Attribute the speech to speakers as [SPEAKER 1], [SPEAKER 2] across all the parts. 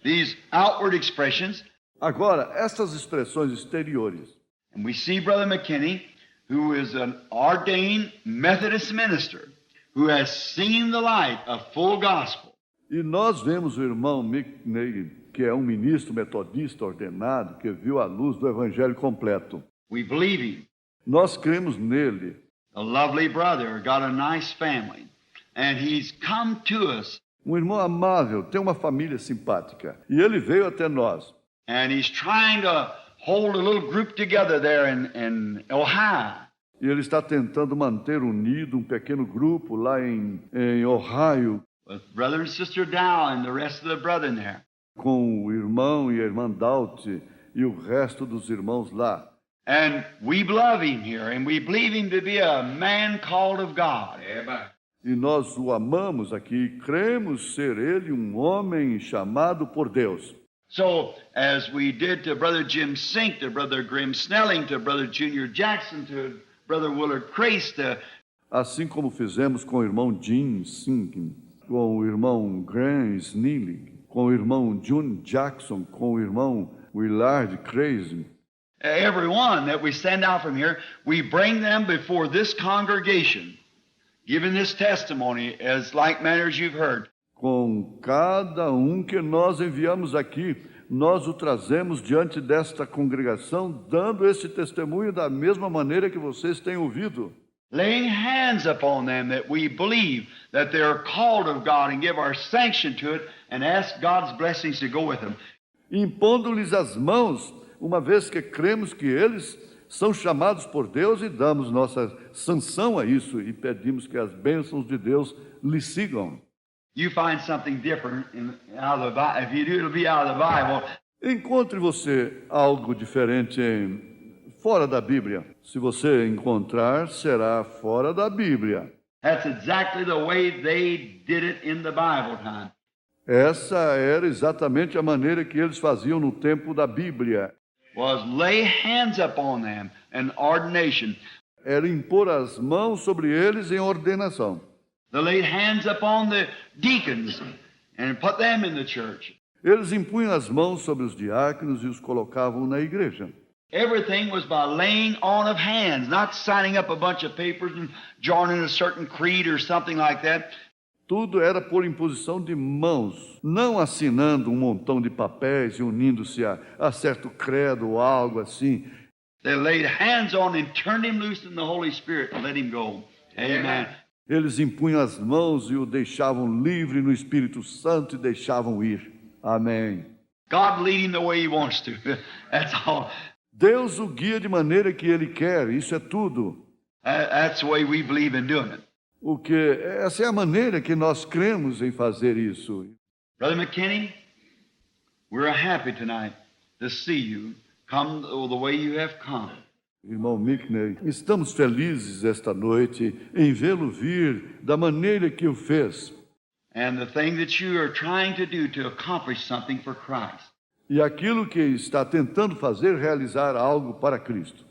[SPEAKER 1] these outward expressions.
[SPEAKER 2] Agora, estas expressões exteriores.
[SPEAKER 1] And we see Brother McKinney, who is an ordained Methodist minister, who has seen the light of full gospel.
[SPEAKER 2] E nós vemos o irmão McNeil, que é um ministro metodista ordenado, que viu a luz do evangelho completo.
[SPEAKER 1] We believe him.
[SPEAKER 2] Nós cremos nele.
[SPEAKER 1] A lovely brother, got a nice family, and he's come to us.
[SPEAKER 2] Um irmão amável, tem uma família simpática. E ele veio até nós.
[SPEAKER 1] And he's trying to hold a little group together there in Ohio.
[SPEAKER 2] E ele está tentando manter unido um pequeno grupo lá em Ohio.
[SPEAKER 1] With Brother and Sister Dow and the rest of the brethren there.
[SPEAKER 2] Com o irmão e a irmã Daut e o resto dos irmãos lá.
[SPEAKER 1] And we love him here, and we believe him to be a man called of God.
[SPEAKER 2] E nós o amamos aqui e cremos ser ele um homem chamado por Deus.
[SPEAKER 1] So, as we did to Brother Jim Sink, to Brother Grim Snelling, to Brother Junior Jackson, to Brother Willard Crace,
[SPEAKER 2] assim como fizemos com o irmão Jim Sink, com o irmão Graham Snelling, com o irmão June Jackson, com o irmão Willard Crazy.
[SPEAKER 1] Everyone that we send out from here, we bring them before this congregation, giving this testimony as like manner as you've heard.
[SPEAKER 2] Com cada um que nós enviamos aqui, nós o trazemos diante desta congregação, dando esse testemunho da mesma maneira que vocês têm ouvido.
[SPEAKER 1] Laying hands upon them that we believe that they are called of God and give our sanction to it and ask God's blessings to go with them.
[SPEAKER 2] Impondo-lhes as mãos, uma vez que cremos que eles são chamados por Deus e damos nossa sanção a isso e pedimos que as bênçãos de Deus lhes sigam.
[SPEAKER 1] You find something different out of the Bible. If you do, it'll be out of the Bible.
[SPEAKER 2] Encontre você algo diferente fora da Bíblia. Se você encontrar, será fora da Bíblia.
[SPEAKER 1] That's exactly the way they did it in the Bible time.
[SPEAKER 2] Essa era exatamente a maneira que eles faziam no tempo da Bíblia.
[SPEAKER 1] Was lay hands upon them in ordination.
[SPEAKER 2] Era impor as mãos sobre eles em ordenação.
[SPEAKER 1] They laid hands upon the deacons and put them in the church.
[SPEAKER 2] Eles impunham as mãos sobre os diáconos e os colocavam na igreja.
[SPEAKER 1] Everything was by laying on of hands, not signing up a bunch of papers and joining a certain creed or something like that.
[SPEAKER 2] Tudo era por imposição de mãos, não assinando um montão de papéis e unindo-se a certo credo ou algo assim.
[SPEAKER 1] They laid hands on him, turned him loose in the Holy Spirit and let him go. Amen.
[SPEAKER 2] Eles impunham as mãos e o deixavam livre no Espírito Santo e deixavam ir. Amém.
[SPEAKER 1] God lead him the way he wants to. That's all.
[SPEAKER 2] Deus o guia de maneira que Ele quer, isso é tudo.
[SPEAKER 1] That's the way we believe in doing it.
[SPEAKER 2] Essa é a maneira que nós cremos em fazer isso.
[SPEAKER 1] Brother McKinney, we're happy tonight to see you come the way you have come.
[SPEAKER 2] Irmão Mickney, estamos felizes esta noite em vê-lo vir da maneira que o fez.
[SPEAKER 1] And the thing that you are trying to do to accomplish something for Christ.
[SPEAKER 2] E aquilo que está tentando fazer, realizar algo para Cristo.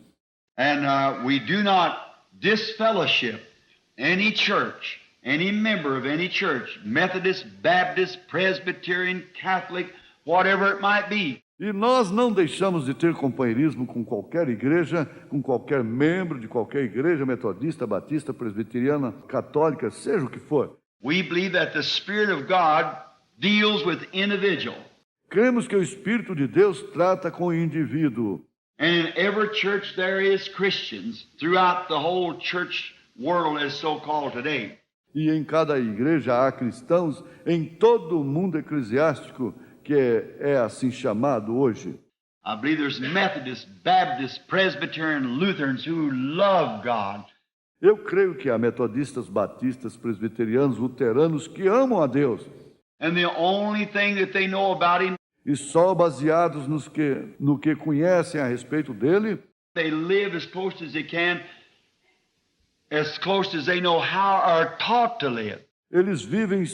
[SPEAKER 1] And we do not disfellowship any church, any member of any church, Methodist, Baptist, Presbyterian, Catholic, whatever it might be.
[SPEAKER 2] E nós não deixamos de ter companheirismo com qualquer igreja, com qualquer membro de qualquer igreja, metodista, batista, presbiteriana, católica, seja o que for.
[SPEAKER 1] We believe that the Spirit of God deals with individual.
[SPEAKER 2] Cremos que o Espírito de Deus trata com o indivíduo.
[SPEAKER 1] And in every church there is Christians throughout the whole church world as so called today.
[SPEAKER 2] E em cada igreja há cristãos em todo o mundo eclesiástico que é assim chamado hoje.
[SPEAKER 1] I believe there's Methodists, Baptists, Presbyterian, Lutherans who love God.
[SPEAKER 2] Eu creio que há metodistas, batistas, presbiterianos, luteranos que amam a Deus.
[SPEAKER 1] And the only thing that they know about him,
[SPEAKER 2] e só baseados no que conhecem a respeito dele,
[SPEAKER 1] they live as close as they can, as close as they know how are taught to live.
[SPEAKER 2] Eles vivem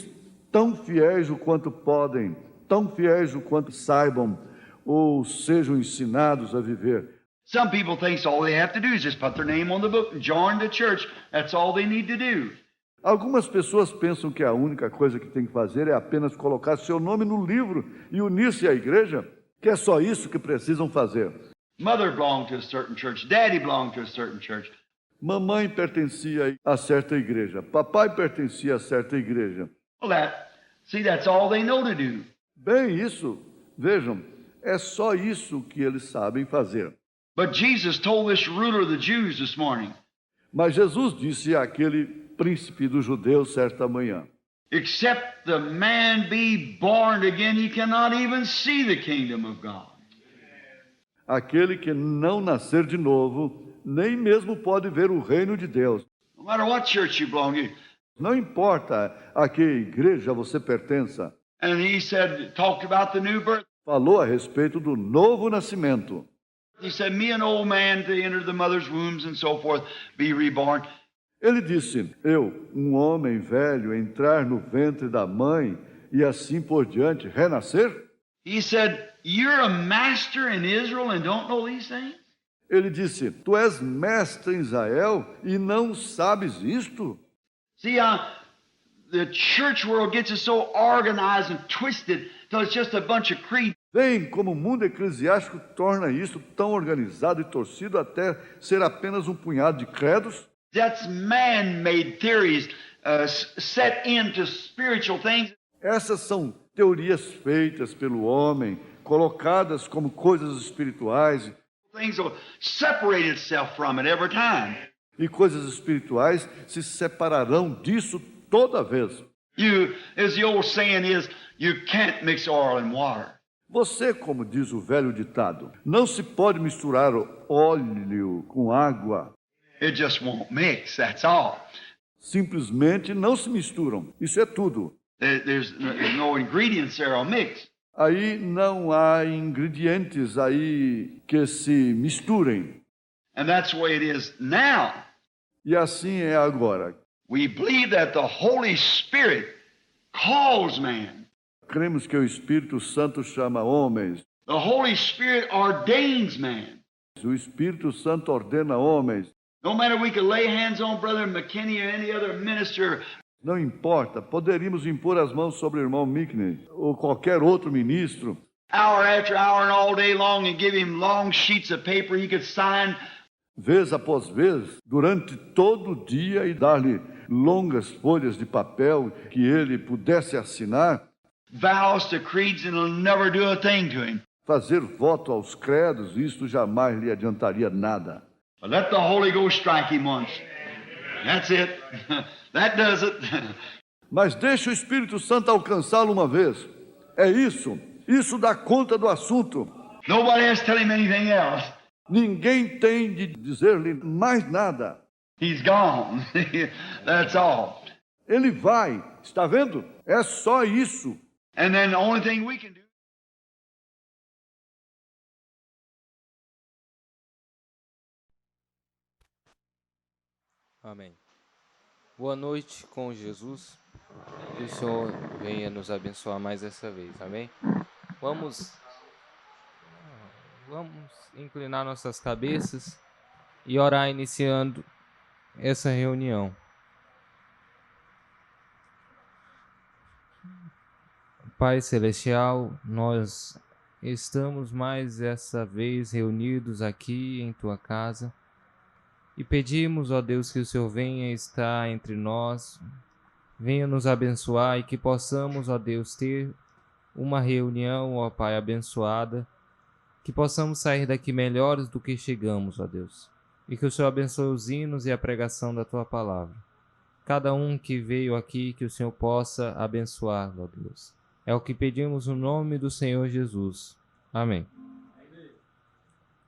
[SPEAKER 2] tão fiéis o quanto podem, tão fiéis o quanto saibam ou sejam ensinados a viver.
[SPEAKER 1] Some people think all they have to do is just put their name on the book and join the church. That's all they need to do.
[SPEAKER 2] Algumas pessoas pensam que a única coisa que tem que fazer é apenas colocar seu nome no livro e unir-se à igreja, que é só isso que precisam fazer.
[SPEAKER 1] Mother belonged to a certain church. Daddy belonged to a certain church.
[SPEAKER 2] Mamãe pertencia a certa igreja, papai pertencia a certa igreja.
[SPEAKER 1] Well, that's all they know to do.
[SPEAKER 2] Bem, isso, vejam, é só isso que eles sabem fazer.
[SPEAKER 1] But Jesus told this ruler of the Jews this morning,
[SPEAKER 2] Mas Jesus disse àquele príncipe dos judeus certa manhã:
[SPEAKER 1] except the man be born again, he cannot even see the kingdom of God.
[SPEAKER 2] aquele que não nascer de novo, nem mesmo pode ver o reino de Deus.
[SPEAKER 1] No matter what church you belong to.
[SPEAKER 2] Não importa a que igreja você pertença.
[SPEAKER 1] And he said, talked about the new birth.
[SPEAKER 2] Falou a respeito do novo nascimento.
[SPEAKER 1] He said, me, an old man, to enter the mother's wombs and so forth, be reborn.
[SPEAKER 2] Ele disse: eu, um homem velho, entrar no ventre da mãe e assim por diante, renascer?
[SPEAKER 1] He said, you're a master in Israel and don't know these things?
[SPEAKER 2] Ele disse: tu és mestre em Israel e não sabes isto?
[SPEAKER 1] See, the church world gets us so organized and twisted till it's just a bunch of creeds.
[SPEAKER 2] Vem como o mundo eclesiástico torna isso tão organizado e torcido até ser apenas um punhado de credos.
[SPEAKER 1] That's man-made theories set into spiritual things.
[SPEAKER 2] Essas são teorias feitas pelo homem, colocadas como coisas espirituais,
[SPEAKER 1] Things will separate itself from it every time.
[SPEAKER 2] e coisas espirituais se separarão disso toda vez.
[SPEAKER 1] You, as the old saying is, you can't mix oil and water.
[SPEAKER 2] Você, como diz o velho ditado, não se pode misturar óleo com água.
[SPEAKER 1] It just won't mix, that's all.
[SPEAKER 2] Simplesmente não se misturam. Isso é tudo.
[SPEAKER 1] There's no ingredients there will mix.
[SPEAKER 2] Aí não há ingredientes aí que se misturem.
[SPEAKER 1] And that's the way it is now.
[SPEAKER 2] E assim é agora.
[SPEAKER 1] We believe that the Holy Spirit calls man.
[SPEAKER 2] Cremos que o Espírito Santo chama homens.
[SPEAKER 1] The Holy Spirit ordains man.
[SPEAKER 2] O Espírito Santo ordena homens.
[SPEAKER 1] No matter we could lay hands on Brother McKinney or any other minister.
[SPEAKER 2] Não importa, poderíamos impor as mãos sobre o irmão Mickney ou qualquer outro ministro,
[SPEAKER 1] Hour after hour and all day long and give him long sheets of paper he could sign.
[SPEAKER 2] vez após vez, durante todo o dia e dar-lhe longas folhas de papel que ele pudesse assinar,
[SPEAKER 1] Vows to creeds and it'll never do a thing to him.
[SPEAKER 2] fazer voto aos credos, isto jamais lhe adiantaria nada.
[SPEAKER 1] But let the Holy Ghost strike him once. That's it. That does it.
[SPEAKER 2] Mas deixe o Espírito Santo alcançá-lo uma vez. É isso. Isso dá conta do assunto.
[SPEAKER 1] Nobody has to tell him anything else.
[SPEAKER 2] Ninguém tem de dizer-lhe mais nada.
[SPEAKER 1] He's gone. That's all.
[SPEAKER 2] Ele vai. Está vendo? É só isso.
[SPEAKER 1] And then the only thing we can do.
[SPEAKER 3] Amém. Boa noite com Jesus. Que o Senhor venha nos abençoar mais essa vez. Amém. Vamos inclinar nossas cabeças e orar iniciando essa reunião. Pai Celestial, nós estamos mais essa vez reunidos aqui em Tua casa e pedimos, ó Deus, que o Senhor venha estar entre nós, venha nos abençoar e que possamos, ó Deus, ter uma reunião, ó Pai, abençoada, que possamos sair daqui melhores do que chegamos, ó Deus, e que o Senhor abençoe os hinos e a pregação da Tua palavra. Cada um que veio aqui, que o Senhor possa abençoar, ó Deus. É o que pedimos no nome do Senhor Jesus. Amém.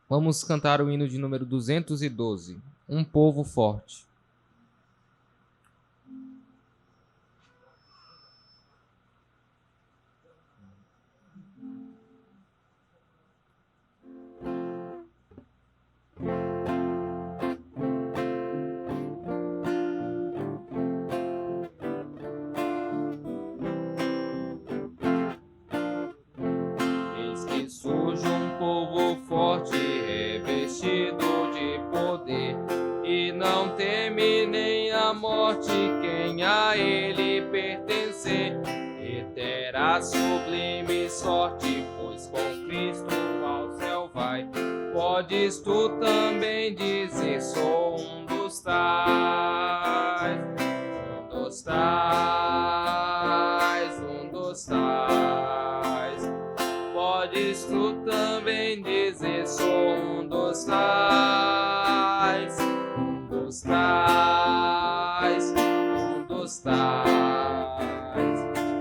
[SPEAKER 3] Vamos cantar o hino de número 212, Um Povo Forte. Surge um povo forte, revestido de poder, e não teme nem a morte quem a ele pertencer, e terá sublime sorte, pois com Cristo ao céu vai. Podes tu também dizer, sou um dos tais, um dos tais, um dos tais. Podes tu também dizer, sou um dos tais, um dos tais, um dos tais.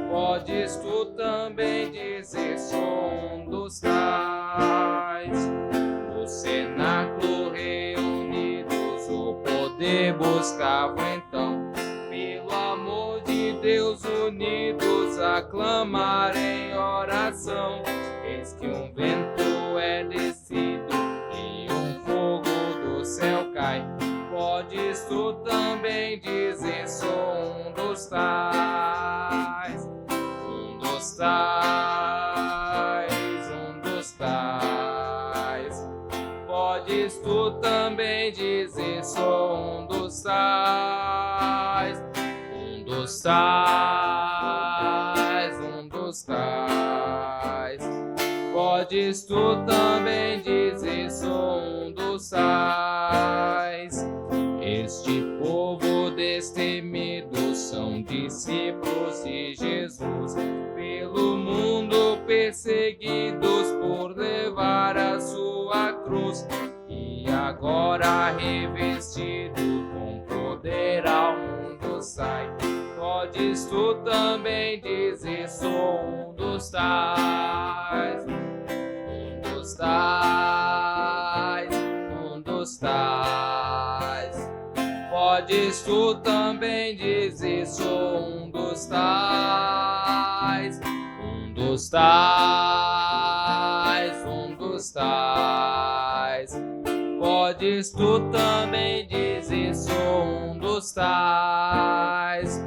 [SPEAKER 3] Podes tu também dizer, sou um dos tais. No cenáculo reunidos o poder buscavam então, pelo amor de Deus unidos a clamar em oração. Eis que um vento é descido e um fogo do céu cai. Podes tu também dizer, sou um dos tais, um dos tais, um dos tais. Podes tu também dizer, sou um dos tais, um dos tais, um dos tais. Podes tu também dizer, sou um dos tais. Este povo destemido são discípulos de Jesus, pelo mundo perseguidos por levar a sua cruz, e agora revestido com poder ao mundo sai. Podes tu também dizer, sou um dos tais, um dos tais, um dos tais. Podes tu também dizer, sou um dos tais, um dos tais, um dos tais. Podes tu também dizer, sou um dos tais.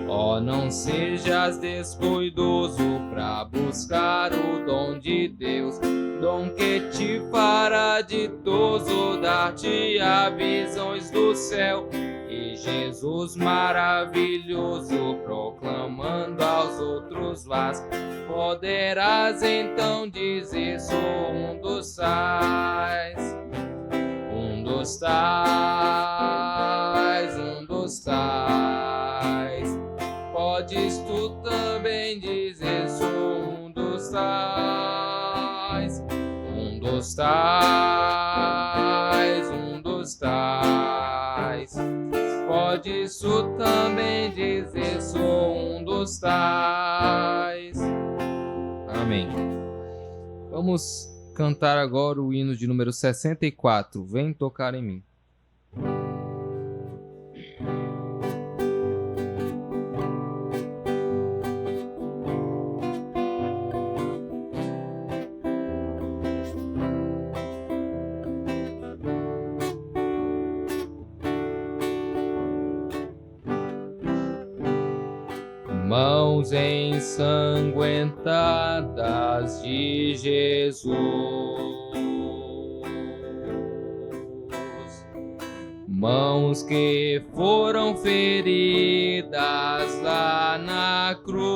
[SPEAKER 3] Ó, não sejas descuidoso pra buscar o dom de Deus, dom que te fará ditoso, dar-te-á visões do céu, e Jesus maravilhoso proclamando aos outros vás. Poderás então dizer, sou um dos tais, um dos tais, um dos tais. Podes tu também dizer, sou um dos tais, um dos tais, um dos tais. Podes tu também dizer, sou um dos tais. Amém. Vamos cantar agora o hino de número 64, Vem Tocar em Mim. Mãos ensanguentadas de Jesus, mãos que foram feridas lá na cruz,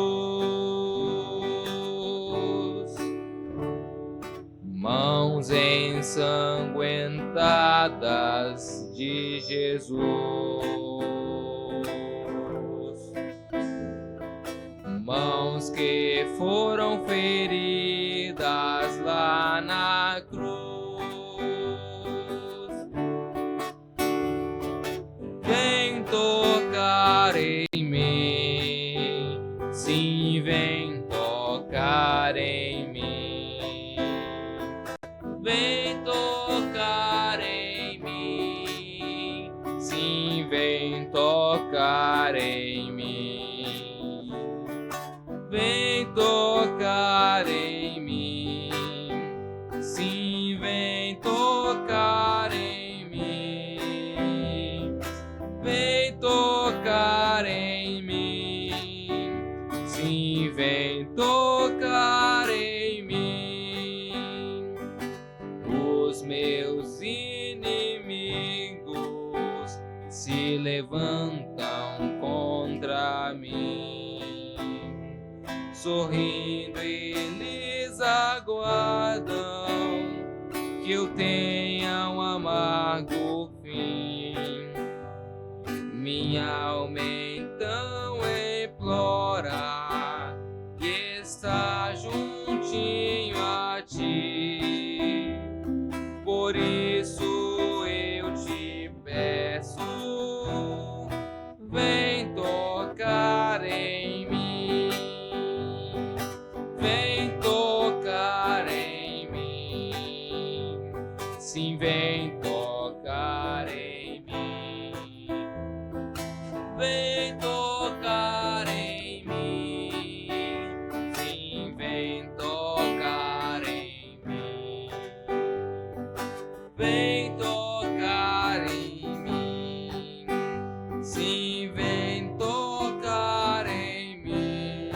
[SPEAKER 3] mãos ensanguentadas de Jesus. Mãos que foram feridas lá na cruz, vem tocar em mim, sim, vem tocar em mim, vem tocar em mim, sim, vem tocar em mim. Vem tocar em mim, sim, vem tocar em mim. Vem tocar em mim, sim, vem tocar em mim. Os meus inimigos se levantam contra sorrindo eles aguardam que eu tenha um amargo fim. Minha alma então implora que está juntinho a ti. Por isso eu te peço, vem tocar em mim, vem tocar em mim, sim, vem tocar em mim, vem tocar em mim, sim, vem tocar em mim, vem tocar em mim, sim, vem tocar em mim,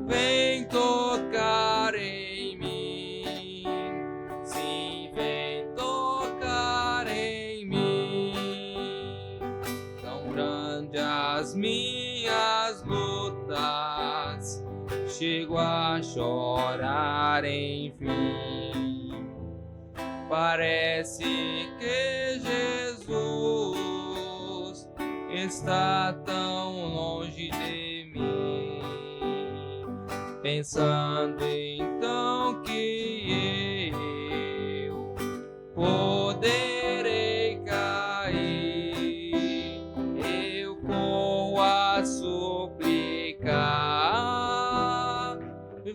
[SPEAKER 3] vem tocar em mim, sim, vem tocar em mim. Tão grande as minhas lutas, chego a chorar enfim. Parece que Jesus está tão longe de mim. Pensando então que eu poderei cair, eu corro a suplicar,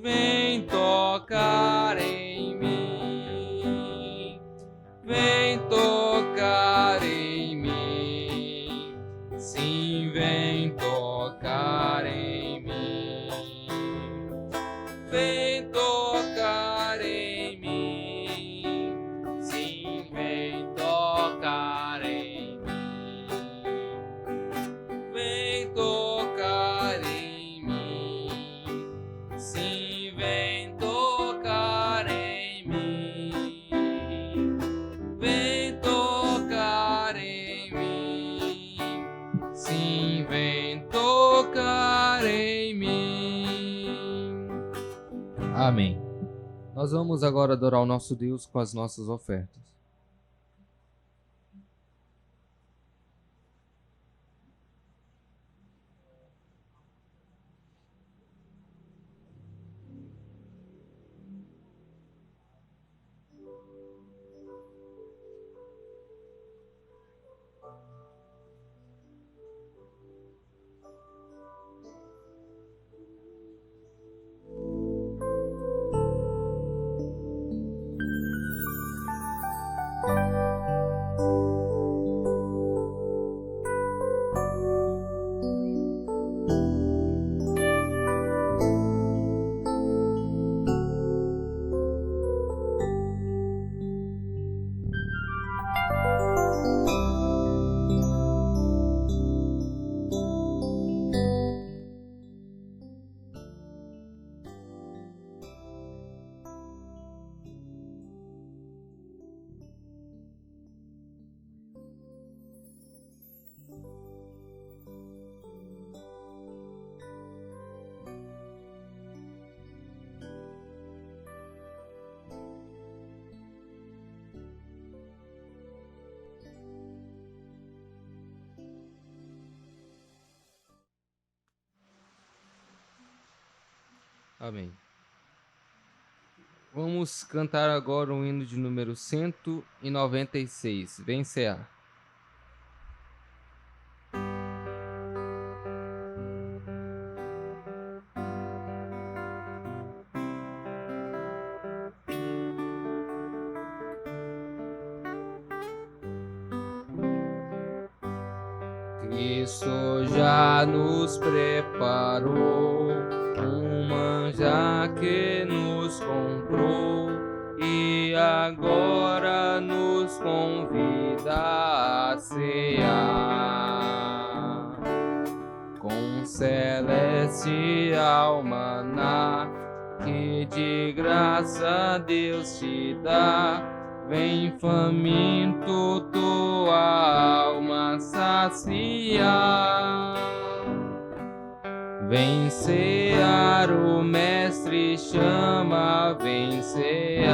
[SPEAKER 3] vem tocar em mim, vem tocar em mim, sim, vem tocar em mim, vem tocar em mim, sim, vem tocar em mim, vem tocar em mim, sim, vem tocar em mim, vem tocar em mim, sim, vem tocar em mim. Amém. Nós vamos agora adorar o nosso Deus com as nossas ofertas. Amém. Vamos cantar agora o hino de número 196. Vem cear. Cristo já nos preparou um manjar que nos comprou e agora nos convida a cear com celestial maná que de graça Deus te dá. Vem faminto tua alma saciar, vem cear, o Mestre chama, vem cear.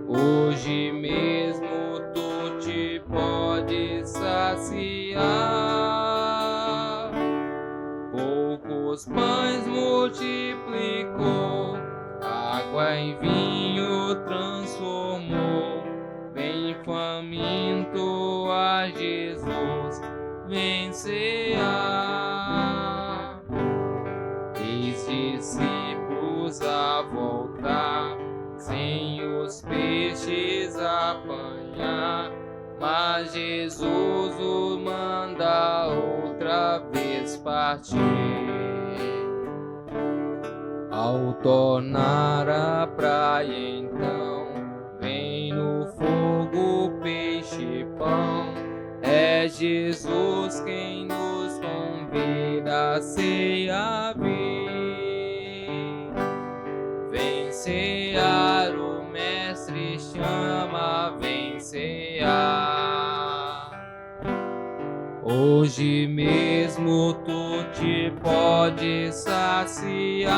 [SPEAKER 3] Hoje mesmo tu te podes saciar. Poucos pães multiplicou, água em vinho transformou. Vem faminto a Jesus, vem cear. Eis discípulos a voltar, sem os peixes apanhar, mas Jesus o manda outra vez partir. Ao tornar a praia então, vem no fogo peixe e pão. É Jesus quem nos convida a ceia vir. Vem cear, o Mestre chama, vem cear. Hoje mesmo tu te podes saciar.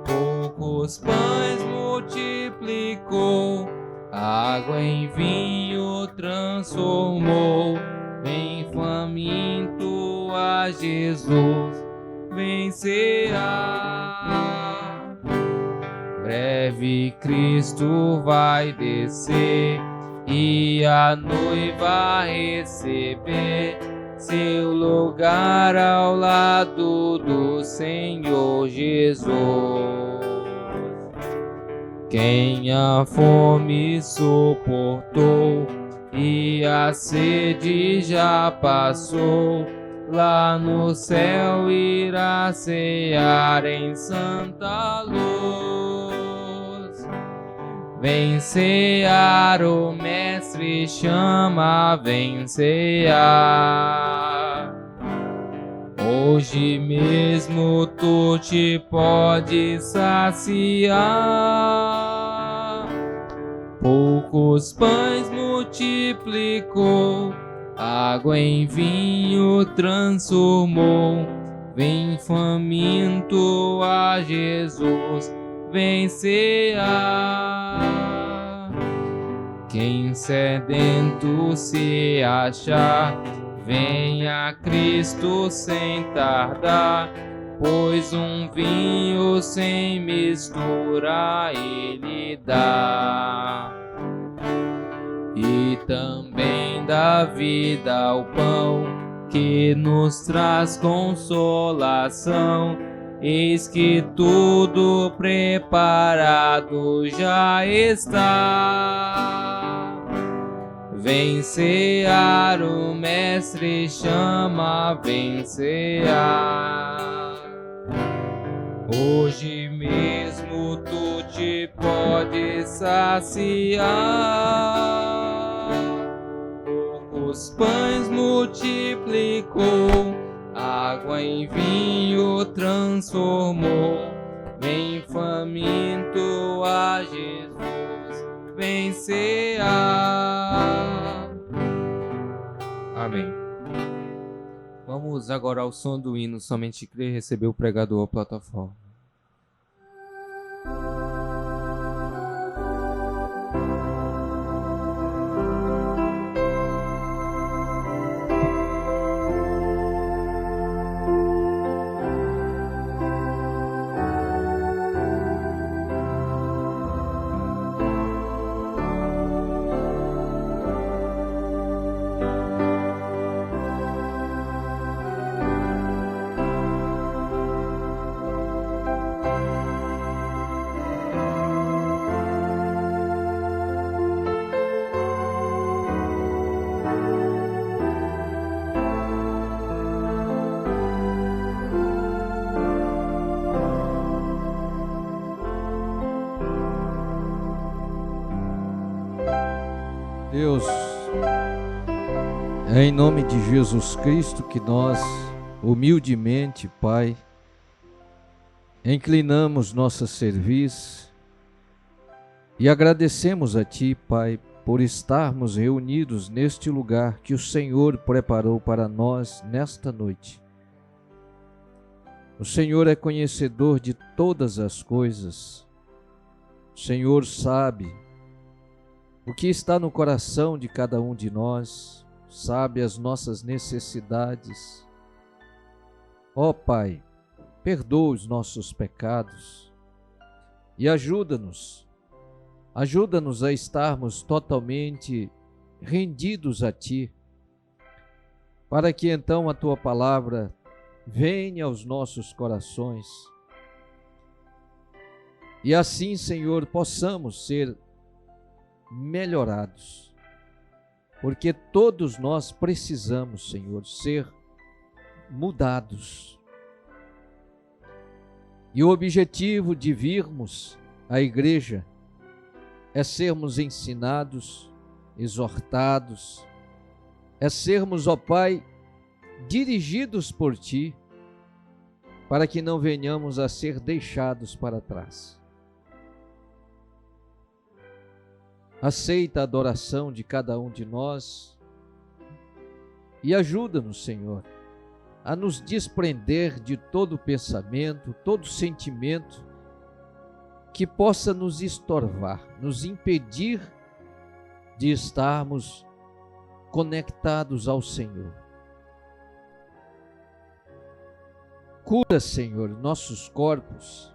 [SPEAKER 3] Poucos pães multiplicou, água em vinho transformou. Vem faminto a Jesus, vem cear. Breve Cristo vai descer e a noiva receber seu lugar ao lado do Senhor Jesus. Quem a fome suportou e a sede já passou, lá no céu irá cear em santa luz. Vem cear, o Mestre chama, vem cear. Hoje mesmo tu te podes saciar. Poucos pães multiplicou, água em vinho transformou. Vem faminto a Jesus, vem cear. Quem sedento se achar, venha a Cristo sem tardar, pois um vinho sem mistura Ele dá. E também dá vida ao pão, que nos traz consolação. Eis que tudo preparado já está. Vem cear, o Mestre chama, vem cear. Hoje mesmo tu te podes saciar. Poucos pães multiplicou, água em vinho transformou. Vem faminto a Jesus, vem cear. Amém. Vamos agora ao som do hino Somente Crer, receber o pregador à plataforma.
[SPEAKER 4] Deus, é em nome de Jesus Cristo que nós, humildemente, Pai, inclinamos nossa cerviz e agradecemos a Ti, Pai, por estarmos reunidos neste lugar que o Senhor preparou para nós nesta noite. O Senhor é conhecedor de todas as coisas. O Senhor sabe o que está no coração de cada um de nós, sabe as nossas necessidades. Ó Pai, perdoa os nossos pecados e ajuda-nos a estarmos totalmente rendidos a Ti, para que então a Tua palavra venha aos nossos corações e assim, Senhor, possamos ser melhorados, porque todos nós precisamos, Senhor, ser mudados. E o objetivo de virmos à igreja é sermos ensinados, exortados, é sermos, ó Pai, dirigidos por Ti, para que não venhamos a ser deixados para trás. Aceita a adoração de cada um de nós e ajuda-nos, Senhor, a nos desprender de todo pensamento, todo sentimento que possa nos estorvar, nos impedir de estarmos conectados ao Senhor. Cura, Senhor, nossos corpos,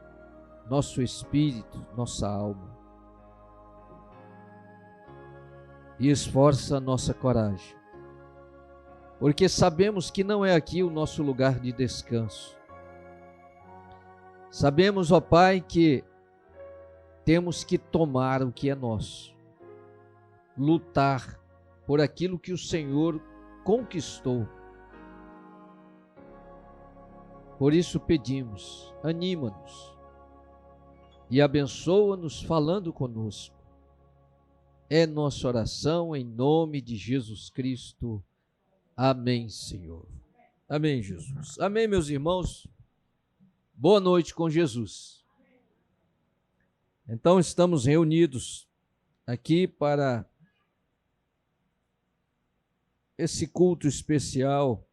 [SPEAKER 4] nosso espírito, nossa alma. E esforça a nossa coragem, porque sabemos que não é aqui o nosso lugar de descanso. Sabemos, ó Pai, que temos que tomar o que é nosso, lutar por aquilo que o Senhor conquistou. Por isso pedimos, anima-nos e abençoa-nos falando conosco. É nossa oração em nome de Jesus Cristo. Amém, Senhor. Amém, Jesus. Amém, meus irmãos. Boa noite com Jesus. Então, estamos reunidos aqui para esse culto especial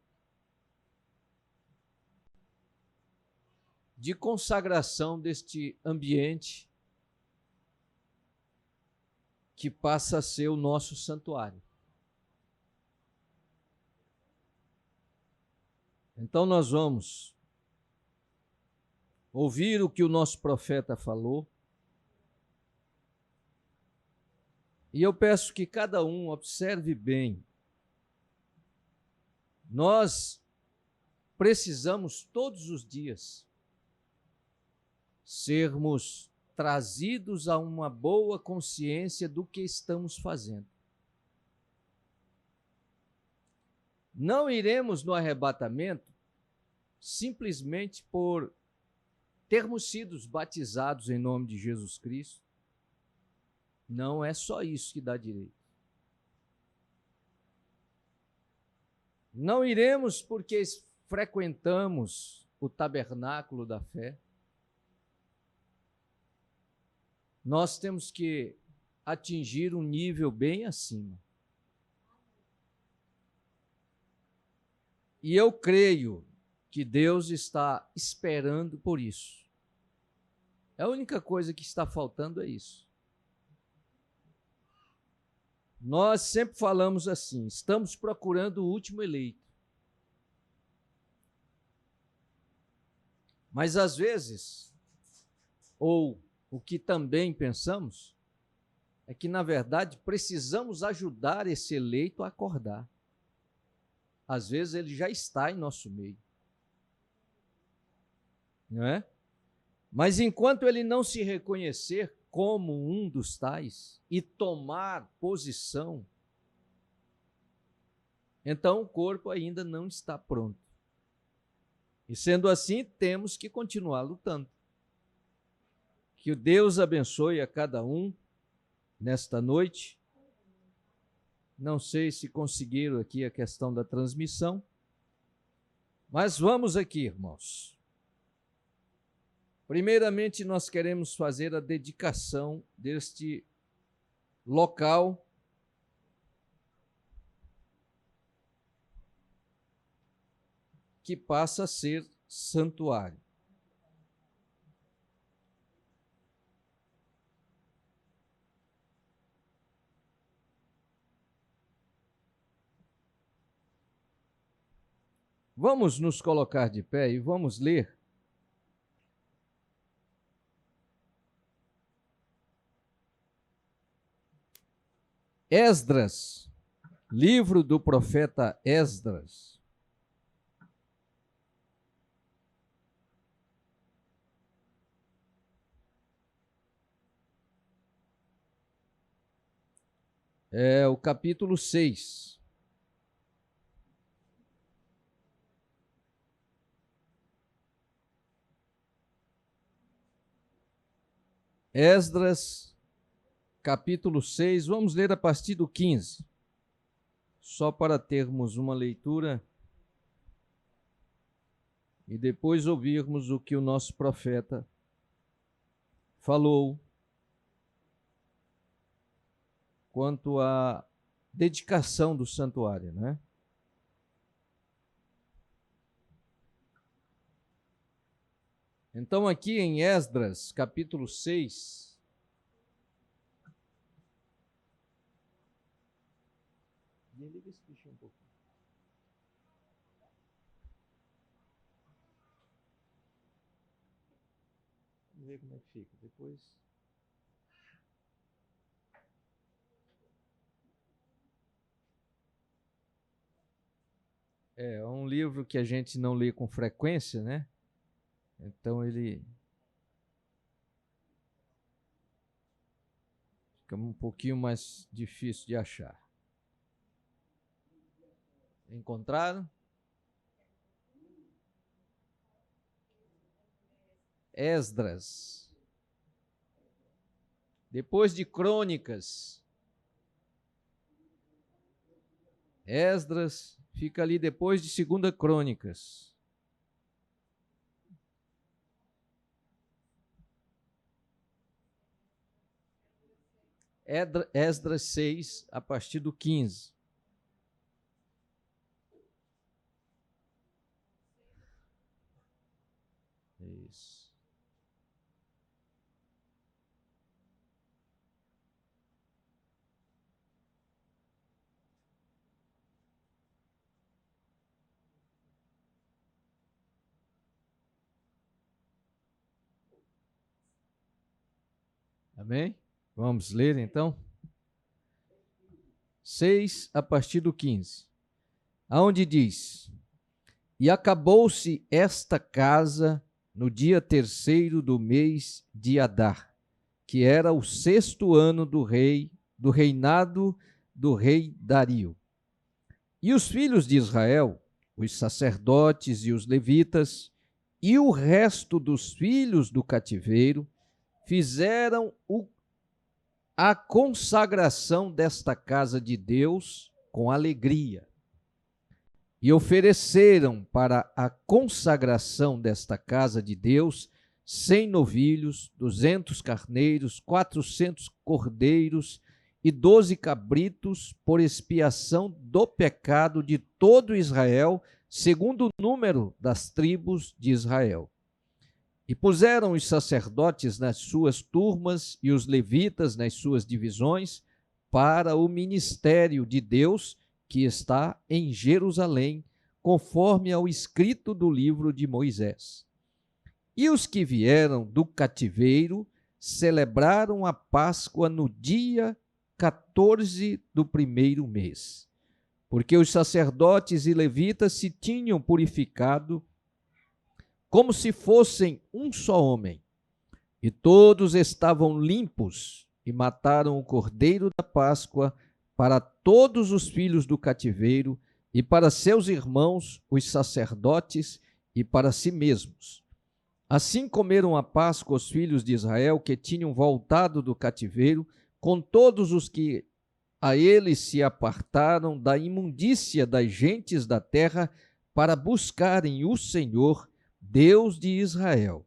[SPEAKER 4] de consagração deste ambiente que passa a ser o nosso santuário. Então nós vamos ouvir o que o nosso profeta falou. E eu peço que cada um observe bem. Nós precisamos todos os dias sermos trazidos a uma boa consciência do que estamos fazendo. Não iremos no arrebatamento simplesmente por termos sido batizados em nome de Jesus Cristo. Não é só isso que dá direito. Não iremos porque frequentamos o tabernáculo da fé. Nós temos que atingir um nível bem acima. E eu creio que Deus está esperando por isso. A única coisa que está faltando é isso. Nós sempre falamos assim, estamos procurando o último eleito. Mas às vezes, ou o que também pensamos, é que na verdade precisamos ajudar esse eleito a acordar. Às vezes ele já está em nosso meio. Não é? Mas enquanto ele não se reconhecer como um dos tais e tomar posição, então o corpo ainda não está pronto. E sendo assim, temos que continuar lutando. Que o Deus abençoe a cada um nesta noite. Não sei se conseguiram aqui a questão da transmissão, mas vamos aqui, irmãos. Primeiramente, nós queremos fazer a dedicação deste local que passa a ser santuário. Vamos nos colocar de pé e vamos ler Esdras, livro do profeta Esdras. É o capítulo 6. Esdras, capítulo 6, vamos ler a partir do 15, só para termos uma leitura e depois ouvirmos o que o nosso profeta falou quanto à dedicação do santuário, né? Então, aqui em Esdras, capítulo 6, liga esse bichinho um pouquinho. Vamos ver como é que fica depois. É um livro que a gente não lê com frequência, né? Então ele fica um pouquinho mais difícil de achar. Encontraram? Esdras. Depois de Crônicas. Esdras fica ali depois de 2 Crônicas. Esdras 6, a partir do 15. Isso. Amém? Vamos ler então? 6, a partir do 15. Aonde diz: E acabou-se esta casa no dia 3º do mês de Adar, que era o 6º ano do reinado do rei Dario. E os filhos de Israel, os sacerdotes e os levitas, e o resto dos filhos do cativeiro, fizeram a consagração desta casa de Deus com alegria. E ofereceram para a consagração desta casa de Deus 100 novilhos, 200 carneiros, 400 cordeiros e 12 cabritos por expiação do pecado de todo Israel, segundo o número das tribos de Israel. E puseram os sacerdotes nas suas turmas e os levitas nas suas divisões para o ministério de Deus que está em Jerusalém, conforme ao escrito do livro de Moisés. E os que vieram do cativeiro celebraram a Páscoa no dia 14 do 1º mês, porque os sacerdotes e levitas se tinham purificado como se fossem um só homem, e todos estavam limpos, e mataram o cordeiro da Páscoa para todos os filhos do cativeiro, e para seus irmãos, os sacerdotes, e para si mesmos. Assim comeram a Páscoa os filhos de Israel que tinham voltado do cativeiro, com todos os que a eles se apartaram da imundícia das gentes da terra, para buscarem o Senhor, Deus de Israel.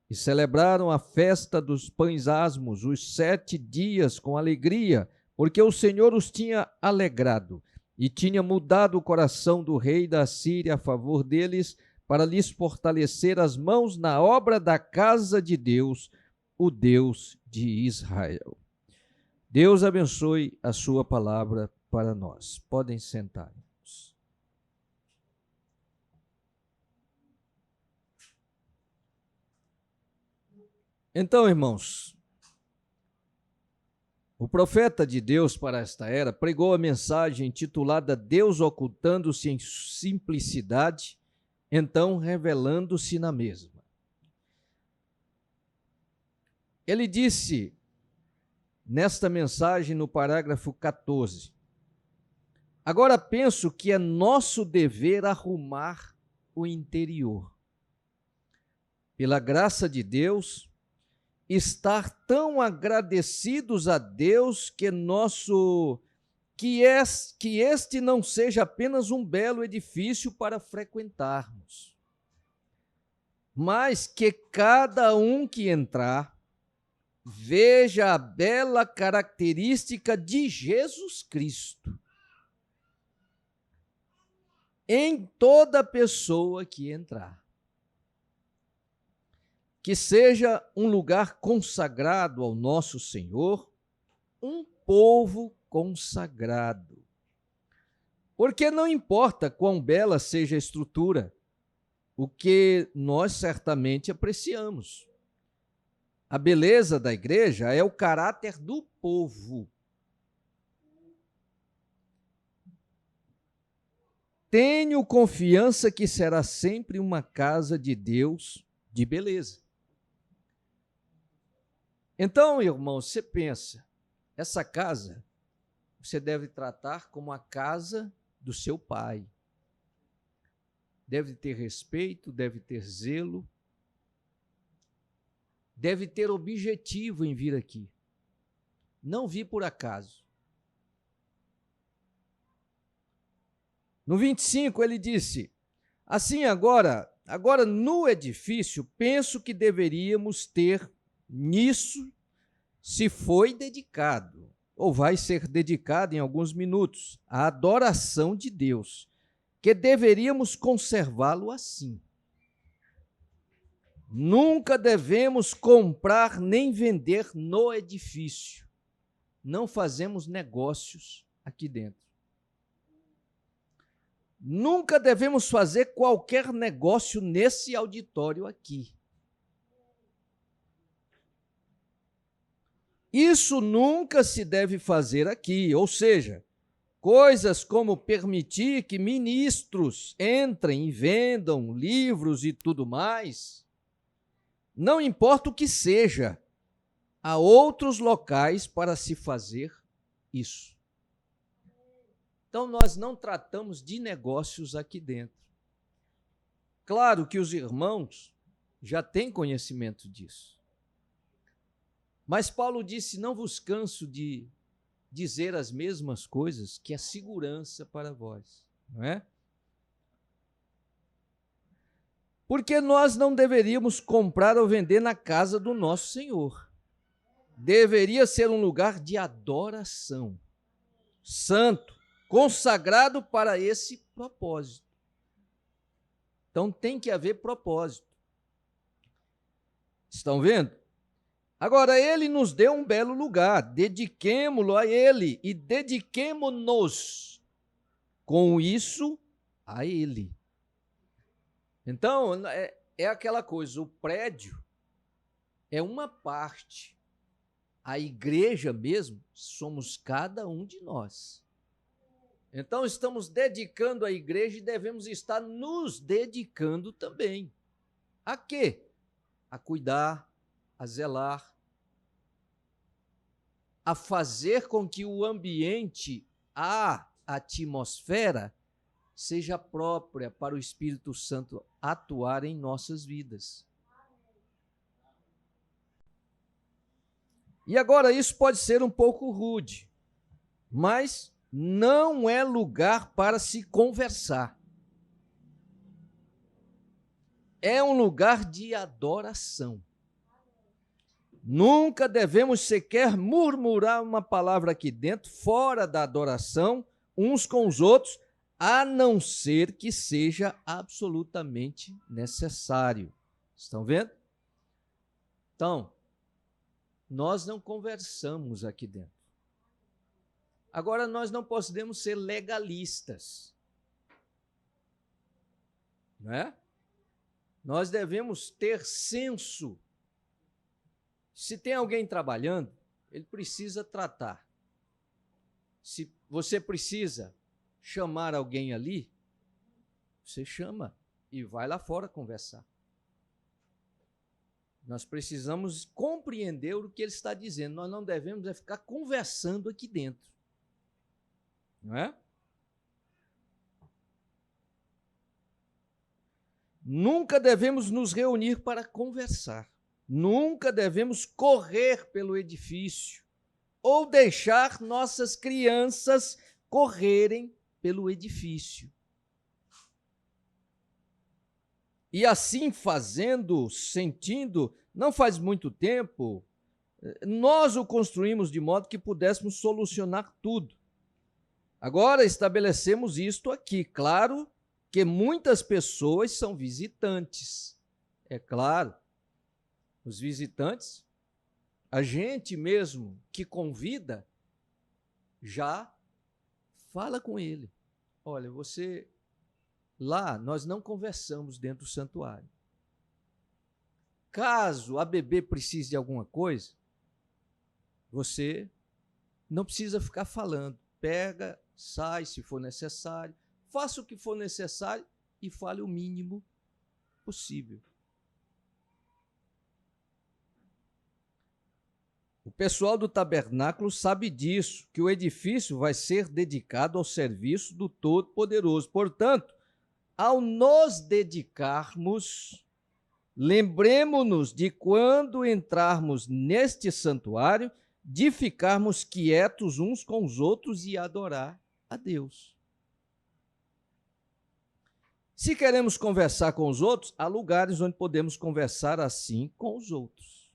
[SPEAKER 4] E celebraram a festa dos pães asmos, os 7 dias com alegria, porque o Senhor os tinha alegrado, e tinha mudado o coração do rei da Síria a favor deles, para lhes fortalecer as mãos na obra da casa de Deus, o Deus de Israel. Deus abençoe a sua palavra para nós. Podem sentar-se. Então, irmãos, o profeta de Deus para esta era pregou a mensagem intitulada Deus ocultando-se em simplicidade, então revelando-se na mesma. Ele disse nesta mensagem no parágrafo 14: agora penso que é nosso dever arrumar o interior. Pela graça de Deus, estar tão agradecidos a Deus que este não seja apenas um belo edifício para frequentarmos, mas que cada um que entrar veja a bela característica de Jesus Cristo em toda pessoa que entrar. Que seja um lugar consagrado ao nosso Senhor, um povo consagrado. Porque não importa quão bela seja a estrutura, o que nós certamente apreciamos. A beleza da igreja é o caráter do povo. Tenho confiança que será sempre uma casa de Deus de beleza. Então, irmão, você pensa, essa casa você deve tratar como a casa do seu pai. Deve ter respeito, deve ter zelo, deve ter objetivo em vir aqui. Não vi por acaso. No 25 ele disse, assim agora no edifício, penso que deveríamos ter nisso, se foi dedicado, ou vai ser dedicado em alguns minutos, a adoração de Deus, que deveríamos conservá-lo assim. Nunca devemos comprar nem vender no edifício. Não fazemos negócios aqui dentro. Nunca devemos fazer qualquer negócio nesse auditório aqui. Isso nunca se deve fazer aqui, ou seja, coisas como permitir que ministros entrem e vendam livros e tudo mais, não importa o que seja, há outros locais para se fazer isso. Então, nós não tratamos de negócios aqui dentro. Claro que os irmãos já têm conhecimento disso. Mas Paulo disse, não vos canso de dizer as mesmas coisas, que é segurança para vós, não é? Porque nós não deveríamos comprar ou vender na casa do nosso Senhor. Deveria ser um lugar de adoração, santo, consagrado para esse propósito. Então tem que haver propósito. Estão vendo? Agora, ele nos deu um belo lugar, dediquemo-lo a ele e dediquemo-nos com isso a ele. Então, é aquela coisa, o prédio é uma parte, a igreja mesmo somos cada um de nós. Então, estamos dedicando à igreja e devemos estar nos dedicando também. A quê? A cuidar, a zelar, a fazer com que o ambiente, a atmosfera, seja própria para o Espírito Santo atuar em nossas vidas. E agora, isso pode ser um pouco rude, mas não é lugar para se conversar. É um lugar de adoração. Nunca devemos sequer murmurar uma palavra aqui dentro, fora da adoração, uns com os outros, a não ser que seja absolutamente necessário. Estão vendo? Então, nós não conversamos aqui dentro. Agora, nós não podemos ser legalistas, não é? Nós devemos ter senso. Se tem alguém trabalhando, ele precisa tratar. Se você precisa chamar alguém ali, você chama e vai lá fora conversar. Nós precisamos compreender o que ele está dizendo. Nós não devemos ficar conversando aqui dentro. Não é? Nunca devemos nos reunir para conversar. Nunca devemos correr pelo edifício ou deixar nossas crianças correrem pelo edifício. E assim fazendo, sentindo, não faz muito tempo, nós o construímos de modo que pudéssemos solucionar tudo. Agora estabelecemos isto aqui. Claro que muitas pessoas são visitantes. É claro, os visitantes, a gente mesmo que convida, já fala com ele. Olha, você... Lá, nós não conversamos dentro do santuário. Caso a bebê precise de alguma coisa, você não precisa ficar falando. Pega, sai se for necessário, faça o que for necessário e fale o mínimo possível. O pessoal do tabernáculo sabe disso, que o edifício vai ser dedicado ao serviço do Todo-Poderoso. Portanto, ao nos dedicarmos, lembremo-nos de quando entrarmos neste santuário, de ficarmos quietos uns com os outros e adorar a Deus. Se queremos conversar com os outros, há lugares onde podemos conversar assim com os outros.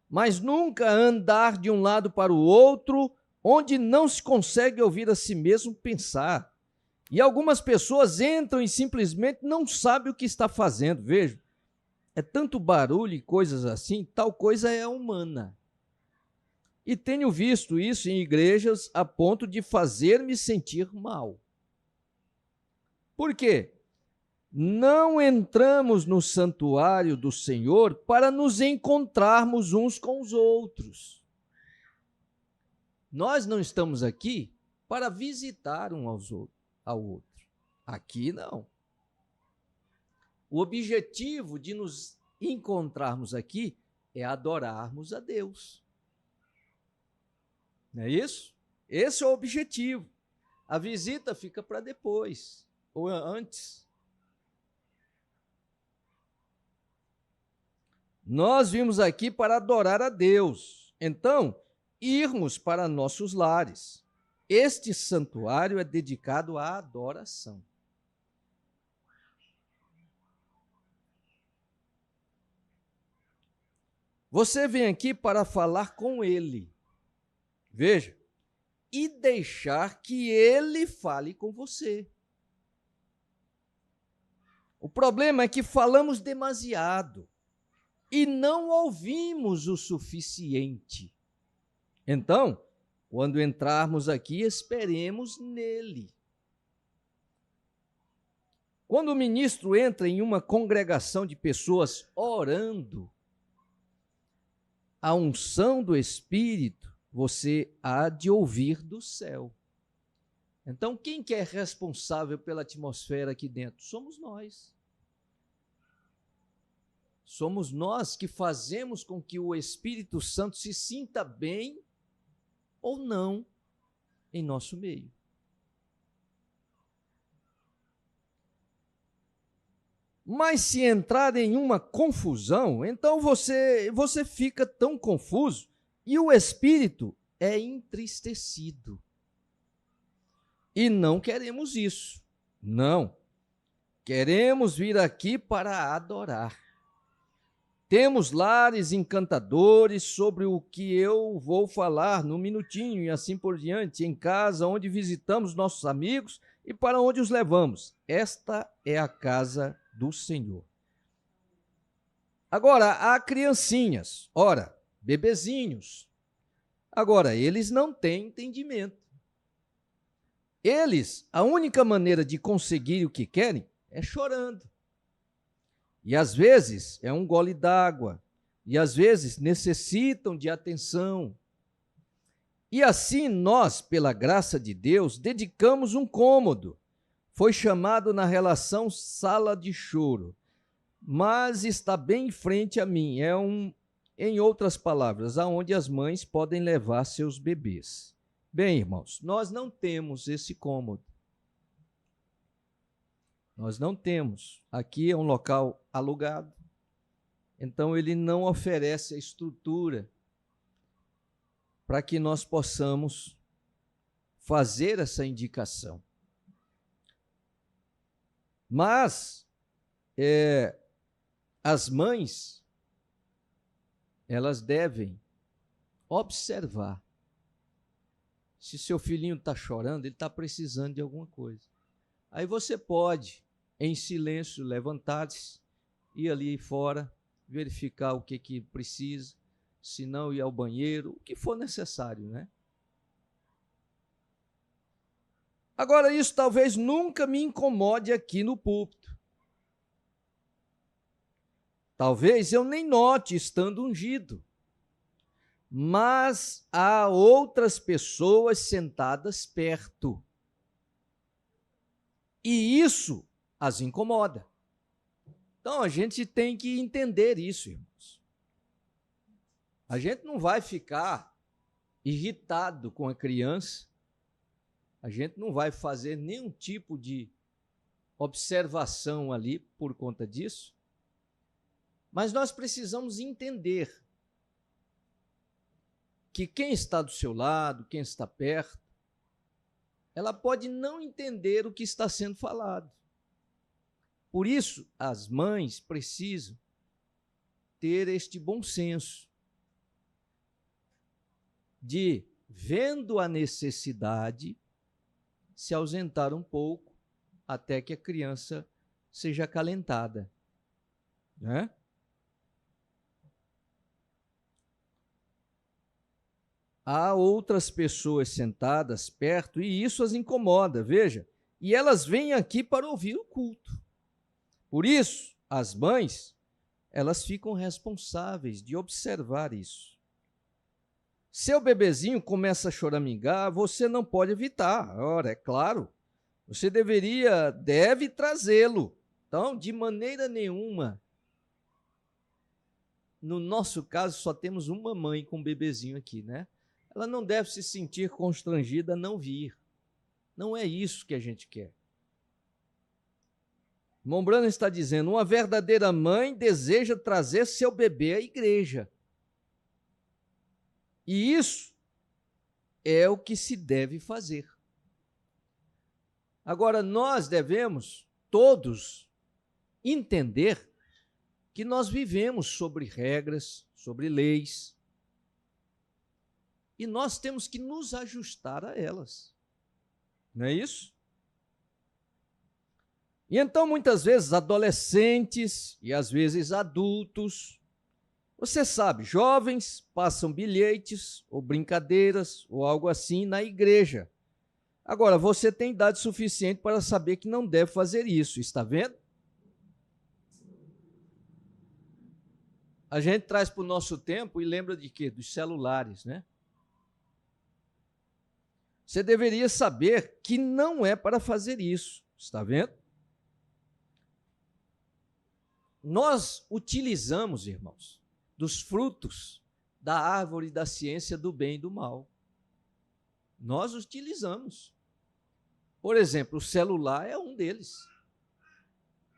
[SPEAKER 4] Mas nunca andar de um lado para o outro, onde não se consegue ouvir a si mesmo pensar. E algumas pessoas entram e simplesmente não sabem o que está fazendo. Veja, é tanto barulho e coisas assim, tal coisa é humana. E tenho visto isso em igrejas a ponto de fazer-me sentir mal. Por quê? Não entramos no santuário do Senhor para nos encontrarmos uns com os outros. Nós não estamos aqui para visitar um ao outro. Aqui não. O objetivo de nos encontrarmos aqui é adorarmos a Deus. Não é isso? Esse é o objetivo. A visita fica para depois, ou antes. Nós vimos aqui para adorar a Deus. Então, irmos para nossos lares. Este santuário é dedicado à adoração. Você vem aqui para falar com Ele. Veja. E deixar que Ele fale com você. O problema é que falamos demasiado e não ouvimos o suficiente. Então, quando entrarmos aqui, esperemos nele. Quando o ministro entra em uma congregação de pessoas orando, a unção do Espírito, você há de ouvir do céu. Então, quem que é responsável pela atmosfera aqui dentro? Somos nós. Somos nós que fazemos com que o Espírito Santo se sinta bem ou não em nosso meio. Mas se entrar em uma confusão, então você fica tão confuso e o Espírito é entristecido. E não queremos isso. Não. Queremos vir aqui para adorar. Temos lares encantadores sobre o que eu vou falar num minutinho e assim por diante, em casa onde visitamos nossos amigos e para onde os levamos. Esta é a casa do Senhor. Agora, há criancinhas, ora, bebezinhos. Agora, eles não têm entendimento. Eles, a única maneira de conseguir o que querem é chorando. E às vezes é um gole d'água, e às vezes necessitam de atenção. E assim nós, pela graça de Deus, dedicamos um cômodo. Foi chamado na relação sala de choro, mas está bem em frente a mim. Em outras palavras, aonde as mães podem levar seus bebês. Bem, irmãos, nós não temos esse cômodo. Nós não temos. Aqui é um local alugado. Então, ele não oferece a estrutura para que nós possamos fazer essa indicação. Mas, as mães, elas devem observar. Se seu filhinho está chorando, ele está precisando de alguma coisa. Aí você pode, em silêncio, levantar-se, ir ali fora, verificar o que precisa, se não ir ao banheiro, o que for necessário, né? Agora, isso talvez nunca me incomode aqui no púlpito. Talvez eu nem note estando ungido. Mas há outras pessoas sentadas perto. E isso as incomoda. Então, a gente tem que entender isso, irmãos. A gente não vai ficar irritado com a criança, a gente não vai fazer nenhum tipo de observação ali por conta disso, mas nós precisamos entender que quem está do seu lado, quem está perto, ela pode não entender o que está sendo falado. Por isso, as mães precisam ter este bom senso de, vendo a necessidade, se ausentar um pouco até que a criança seja acalentada, né? Há outras pessoas sentadas perto e isso as incomoda, veja. E elas vêm aqui para ouvir o culto. Por isso, as mães, elas ficam responsáveis de observar isso. Seu bebezinho começa a choramingar, você não pode evitar. Ora, é claro, você deve trazê-lo. Então, de maneira nenhuma, no nosso caso, só temos uma mãe com um bebezinho aqui, né? Ela não deve se sentir constrangida a não vir. Não é isso que a gente quer. Mombrano está dizendo, uma verdadeira mãe deseja trazer seu bebê à igreja. E isso é o que se deve fazer. Agora, nós devemos todos entender que nós vivemos sobre regras, sobre leis, e nós temos que nos ajustar a elas. Não é isso? E então, muitas vezes, adolescentes e às vezes adultos, você sabe, jovens passam bilhetes ou brincadeiras ou algo assim na igreja. Agora, você tem idade suficiente para saber que não deve fazer isso, está vendo? A gente traz para o nosso tempo e lembra de quê? Dos celulares, né? Você deveria saber que não é para fazer isso, está vendo? Nós utilizamos, irmãos, dos frutos da árvore da ciência do bem e do mal. Nós utilizamos. Por exemplo, o celular é um deles.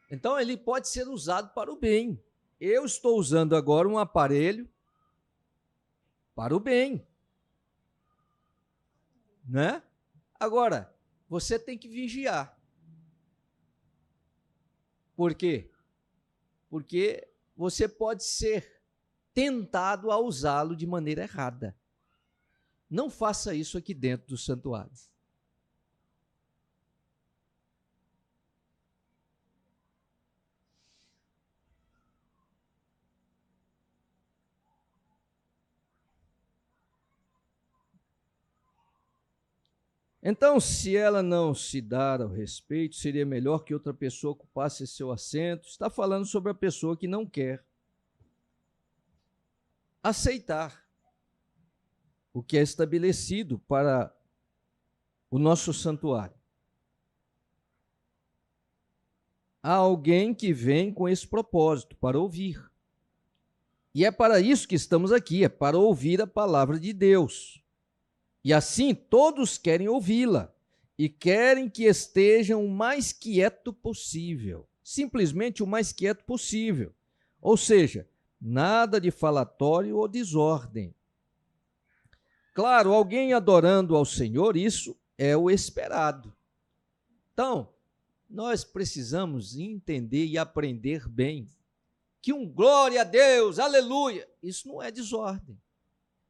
[SPEAKER 4] Então, ele pode ser usado para o bem. Eu estou usando agora um aparelho para o bem. Né? Agora, você tem que vigiar. Por quê? Porque você pode ser tentado a usá-lo de maneira errada. Não faça isso aqui dentro do santuário. Então, se ela não se dar ao respeito, seria melhor que outra pessoa ocupasse seu assento. Está falando sobre a pessoa que não quer aceitar o que é estabelecido para o nosso santuário. Há alguém que vem com esse propósito, para ouvir. E é para isso que estamos aqui, é para ouvir a palavra de Deus. E assim todos querem ouvi-la e querem que estejam o mais quieto possível, simplesmente o mais quieto possível. Ou seja, nada de falatório ou desordem. Claro, alguém adorando ao Senhor, isso é o esperado. Então, nós precisamos entender e aprender bem que um glória a Deus, aleluia, isso não é desordem,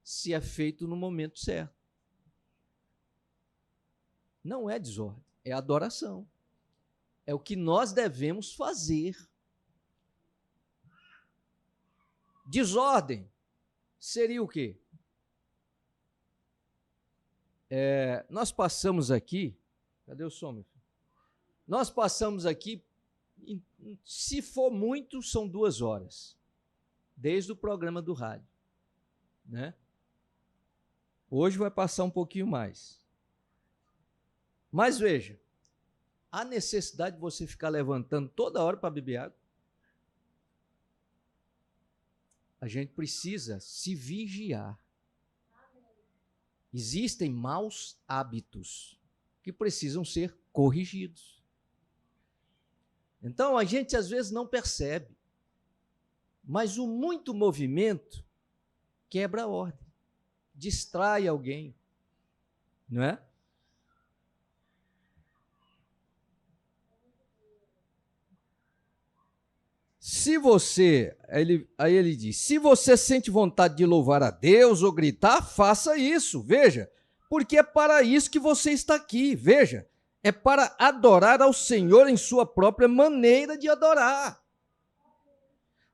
[SPEAKER 4] se é feito no momento certo. Não é desordem, é adoração. É o que nós devemos fazer. Desordem seria o quê? Nós passamos aqui, cadê o som, meu filho? Nós passamos aqui, se for muito, são 2 horas, desde o programa do rádio, né? Hoje vai passar um pouquinho mais. Mas veja, há necessidade de você ficar levantando toda hora para beber água? A gente precisa se vigiar. Existem maus hábitos que precisam ser corrigidos. Então, a gente às vezes não percebe, mas o muito movimento quebra a ordem, distrai alguém, não é? Se você, aí ele diz, se você sente vontade de louvar a Deus ou gritar, faça isso, veja, porque é para isso que você está aqui, veja, é para adorar ao Senhor em sua própria maneira de adorar.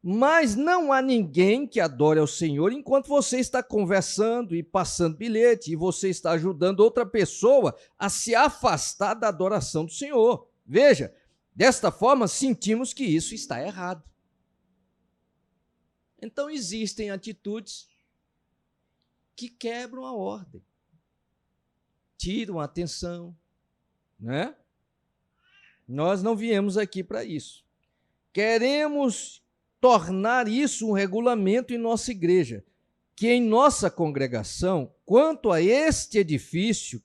[SPEAKER 4] Mas não há ninguém que adore ao Senhor enquanto você está conversando e passando bilhete, e você está ajudando outra pessoa a se afastar da adoração do Senhor. Veja, desta forma, sentimos que isso está errado. Então, existem atitudes que quebram a ordem, tiram a atenção, né? Nós não viemos aqui para isso. Queremos tornar isso um regulamento em nossa igreja, que em nossa congregação, quanto a este edifício,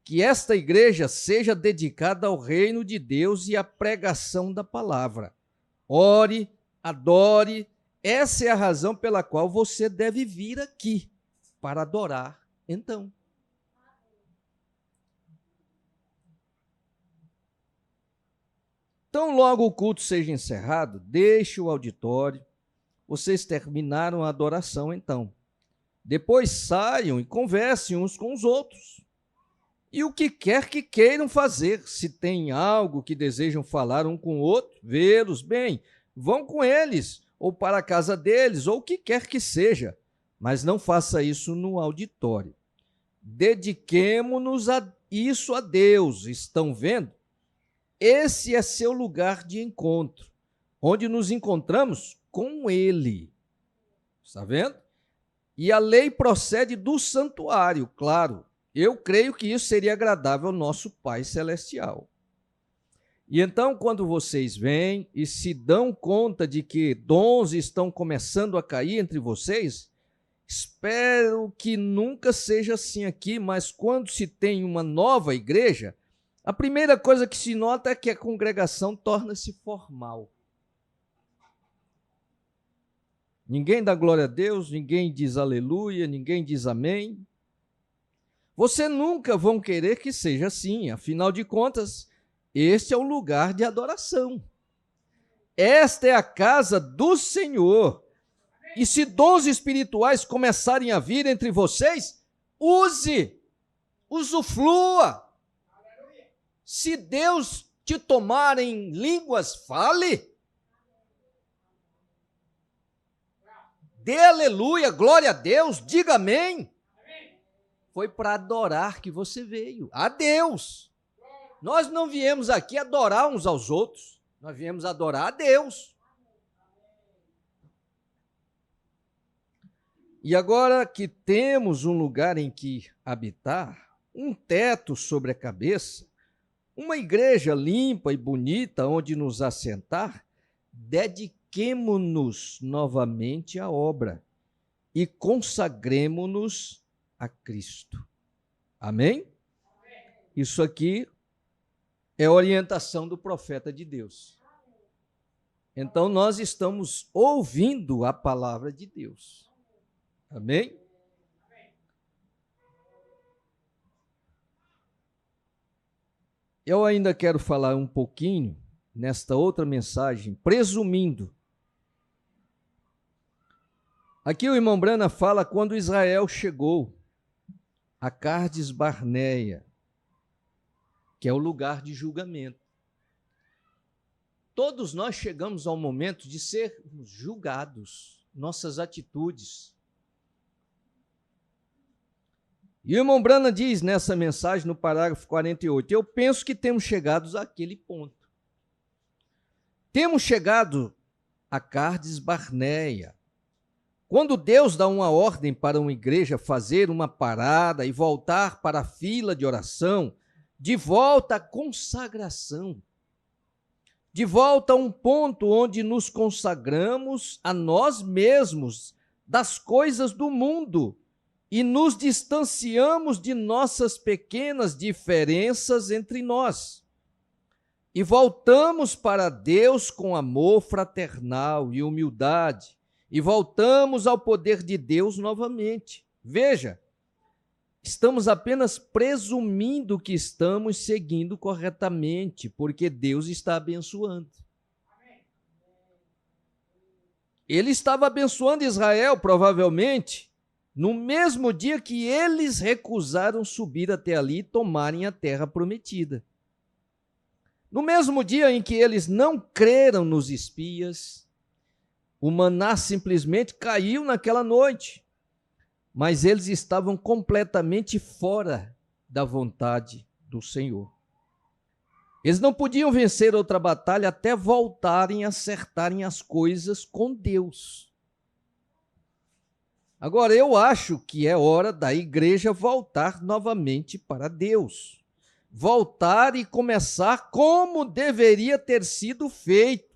[SPEAKER 4] que esta igreja seja dedicada ao reino de Deus e à pregação da palavra. Ore, adore, essa é a razão pela qual você deve vir aqui, para adorar, então. Então, logo o culto seja encerrado, deixe o auditório, vocês terminaram a adoração, então. Depois saiam e conversem uns com os outros. E o que quer que queiram fazer, se tem algo que desejam falar um com o outro, vê-los bem, vão com eles, ou para a casa deles, ou o que quer que seja, mas não faça isso no auditório. Dediquemo-nos a isso a Deus, estão vendo? Esse é seu lugar de encontro, onde nos encontramos com Ele. Está vendo? E a lei procede do santuário, claro. Eu creio que isso seria agradável ao nosso Pai Celestial. E então, quando vocês vêm e se dão conta de que dons estão começando a cair entre vocês, espero que nunca seja assim aqui, mas quando se tem uma nova igreja, a primeira coisa que se nota é que a congregação torna-se formal. Ninguém dá glória a Deus, ninguém diz aleluia, ninguém diz amém. Você nunca vão querer que seja assim, afinal de contas, este é o lugar de adoração. Esta é a casa do Senhor. E se dons espirituais começarem a vir entre vocês, use, usufrua. Se Deus te tomar em línguas, fale. Dê aleluia, glória a Deus, diga amém. Foi para adorar que você veio, a Deus. Nós não viemos aqui adorar uns aos outros, nós viemos adorar a Deus. E agora que temos um lugar em que habitar, um teto sobre a cabeça, uma igreja limpa e bonita onde nos assentar, dediquemo-nos novamente à obra e consagremo-nos a Cristo. Amém? Isso aqui é a orientação do profeta de Deus. Então nós estamos ouvindo a palavra de Deus. Amém? Eu ainda quero falar um pouquinho nesta outra mensagem, presumindo. Aqui o irmão Brana fala quando Israel chegou a Cardes Barneia, que é o lugar de julgamento. Todos nós chegamos ao momento de sermos julgados, nossas atitudes. E o irmão Brana diz nessa mensagem, no parágrafo 48, eu penso que temos chegado àquele ponto. Temos chegado a Cardes Barneia. Quando Deus dá uma ordem para uma igreja fazer uma parada e voltar para a fila de oração, de volta à consagração, de volta a um ponto onde nos consagramos a nós mesmos das coisas do mundo e nos distanciamos de nossas pequenas diferenças entre nós. E voltamos para Deus com amor fraternal e humildade, e voltamos ao poder de Deus novamente. Veja, estamos apenas presumindo que estamos seguindo corretamente, porque Deus está abençoando. Ele estava abençoando Israel, provavelmente, no mesmo dia que eles recusaram subir até ali e tomarem a terra prometida. No mesmo dia em que eles não creram nos espias, o maná simplesmente caiu naquela noite, mas eles estavam completamente fora da vontade do Senhor. Eles não podiam vencer outra batalha até voltarem a acertarem as coisas com Deus. Agora, eu acho que é hora da igreja voltar novamente para Deus. Voltar e começar como deveria ter sido feito.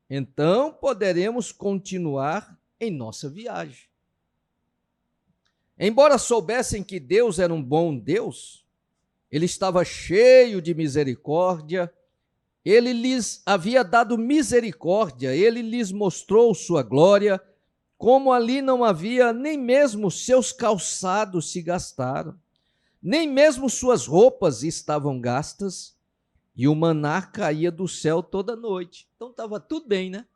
[SPEAKER 4] Então, poderemos continuar em nossa viagem. Embora soubessem que Deus era um bom Deus, Ele estava cheio de misericórdia, Ele lhes havia dado misericórdia, Ele lhes mostrou sua glória, como ali não havia, nem mesmo seus calçados se gastaram, nem mesmo suas roupas estavam gastas, e o maná caía do céu toda noite. Então estava tudo bem, né?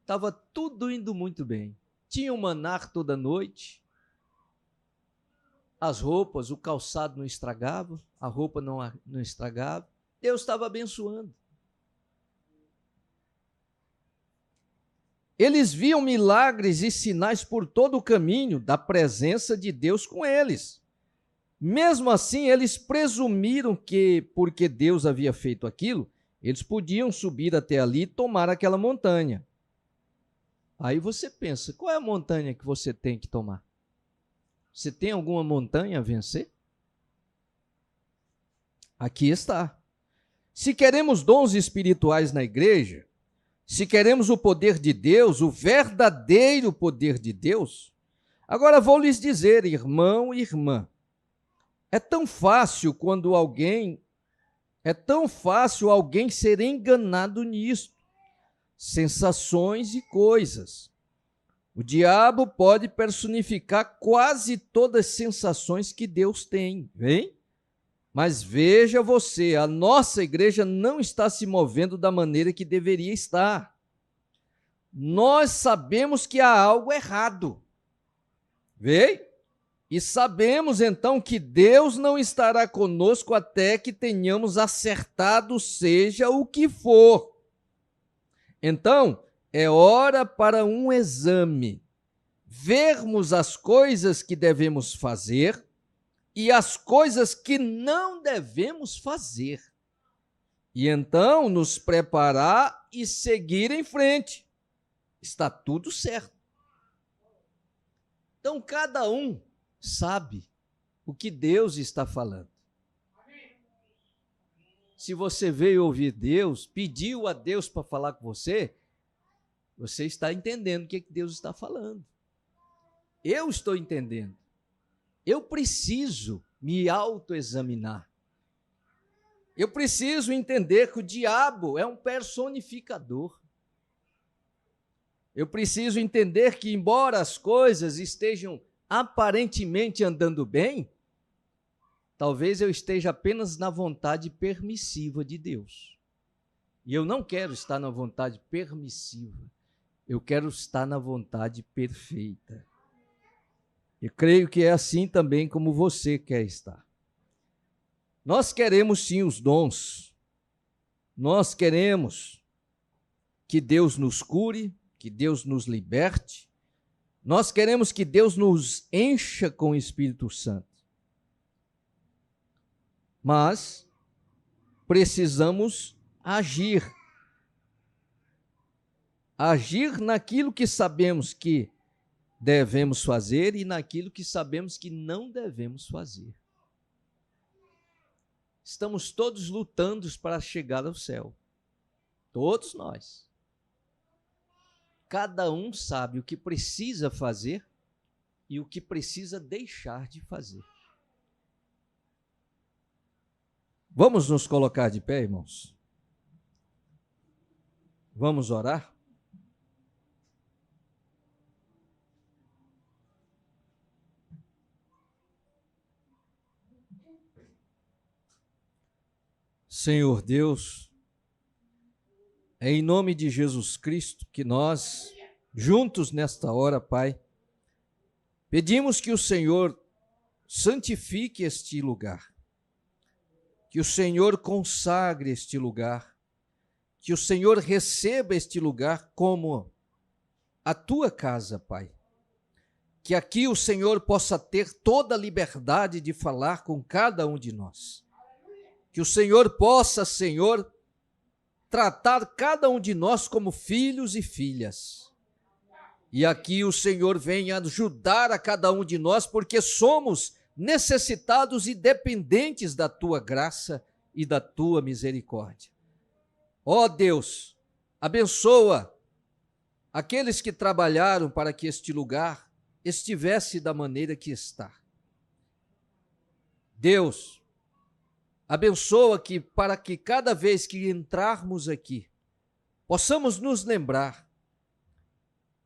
[SPEAKER 4] Estava tudo indo muito bem. Tinha o maná toda noite, as roupas, o calçado não estragava, a roupa não estragava. Deus estava abençoando. Eles viam milagres e sinais por todo o caminho da presença de Deus com eles. Mesmo assim, eles presumiram que, porque Deus havia feito aquilo, eles podiam subir até ali e tomar aquela montanha. Aí você pensa, qual é a montanha que você tem que tomar? Você tem alguma montanha a vencer? Aqui está. Se queremos dons espirituais na igreja, se queremos o poder de Deus, o verdadeiro poder de Deus, agora vou lhes dizer, irmão e irmã, é tão fácil alguém ser enganado nisso. Sensações e coisas. O diabo pode personificar quase todas as sensações que Deus tem, vem? Mas veja você, a nossa igreja não está se movendo da maneira que deveria estar. Nós sabemos que há algo errado. Vê? E sabemos então que Deus não estará conosco até que tenhamos acertado, seja o que for. Então, é hora para um exame. Vermos as coisas que devemos fazer e as coisas que não devemos fazer. E então nos preparar e seguir em frente. Está tudo certo. Então cada um sabe o que Deus está falando. Se você veio ouvir Deus, pediu a Deus para falar com você, você está entendendo o que Deus está falando. Eu estou entendendo. Eu preciso me autoexaminar. Eu preciso entender que o diabo é um personificador. Eu preciso entender que, embora as coisas estejam aparentemente andando bem, talvez eu esteja apenas na vontade permissiva de Deus. E eu não quero estar na vontade permissiva. Eu quero estar na vontade perfeita. Eu creio que é assim também como você quer estar. Nós queremos sim os dons. Nós queremos que Deus nos cure, que Deus nos liberte. Nós queremos que Deus nos encha com o Espírito Santo. Mas precisamos agir. Agir naquilo que sabemos que devemos fazer e naquilo que sabemos que não devemos fazer. Estamos todos lutando para chegar ao céu. Todos nós. Cada um sabe o que precisa fazer e o que precisa deixar de fazer. Vamos nos colocar de pé, irmãos? Vamos orar? Senhor Deus, é em nome de Jesus Cristo que nós, juntos nesta hora, Pai, pedimos que o Senhor santifique este lugar, que o Senhor consagre este lugar, que o Senhor receba este lugar como a tua casa, Pai. Que aqui o Senhor possa ter toda a liberdade de falar com cada um de nós. Que o Senhor possa, Senhor, tratar cada um de nós como filhos e filhas. E aqui o Senhor venha ajudar a cada um de nós, porque somos necessitados e dependentes da tua graça e da tua misericórdia. Ó Deus, abençoa aqueles que trabalharam para que este lugar estivesse da maneira que está. Deus, abençoa para que cada vez que entrarmos aqui, possamos nos lembrar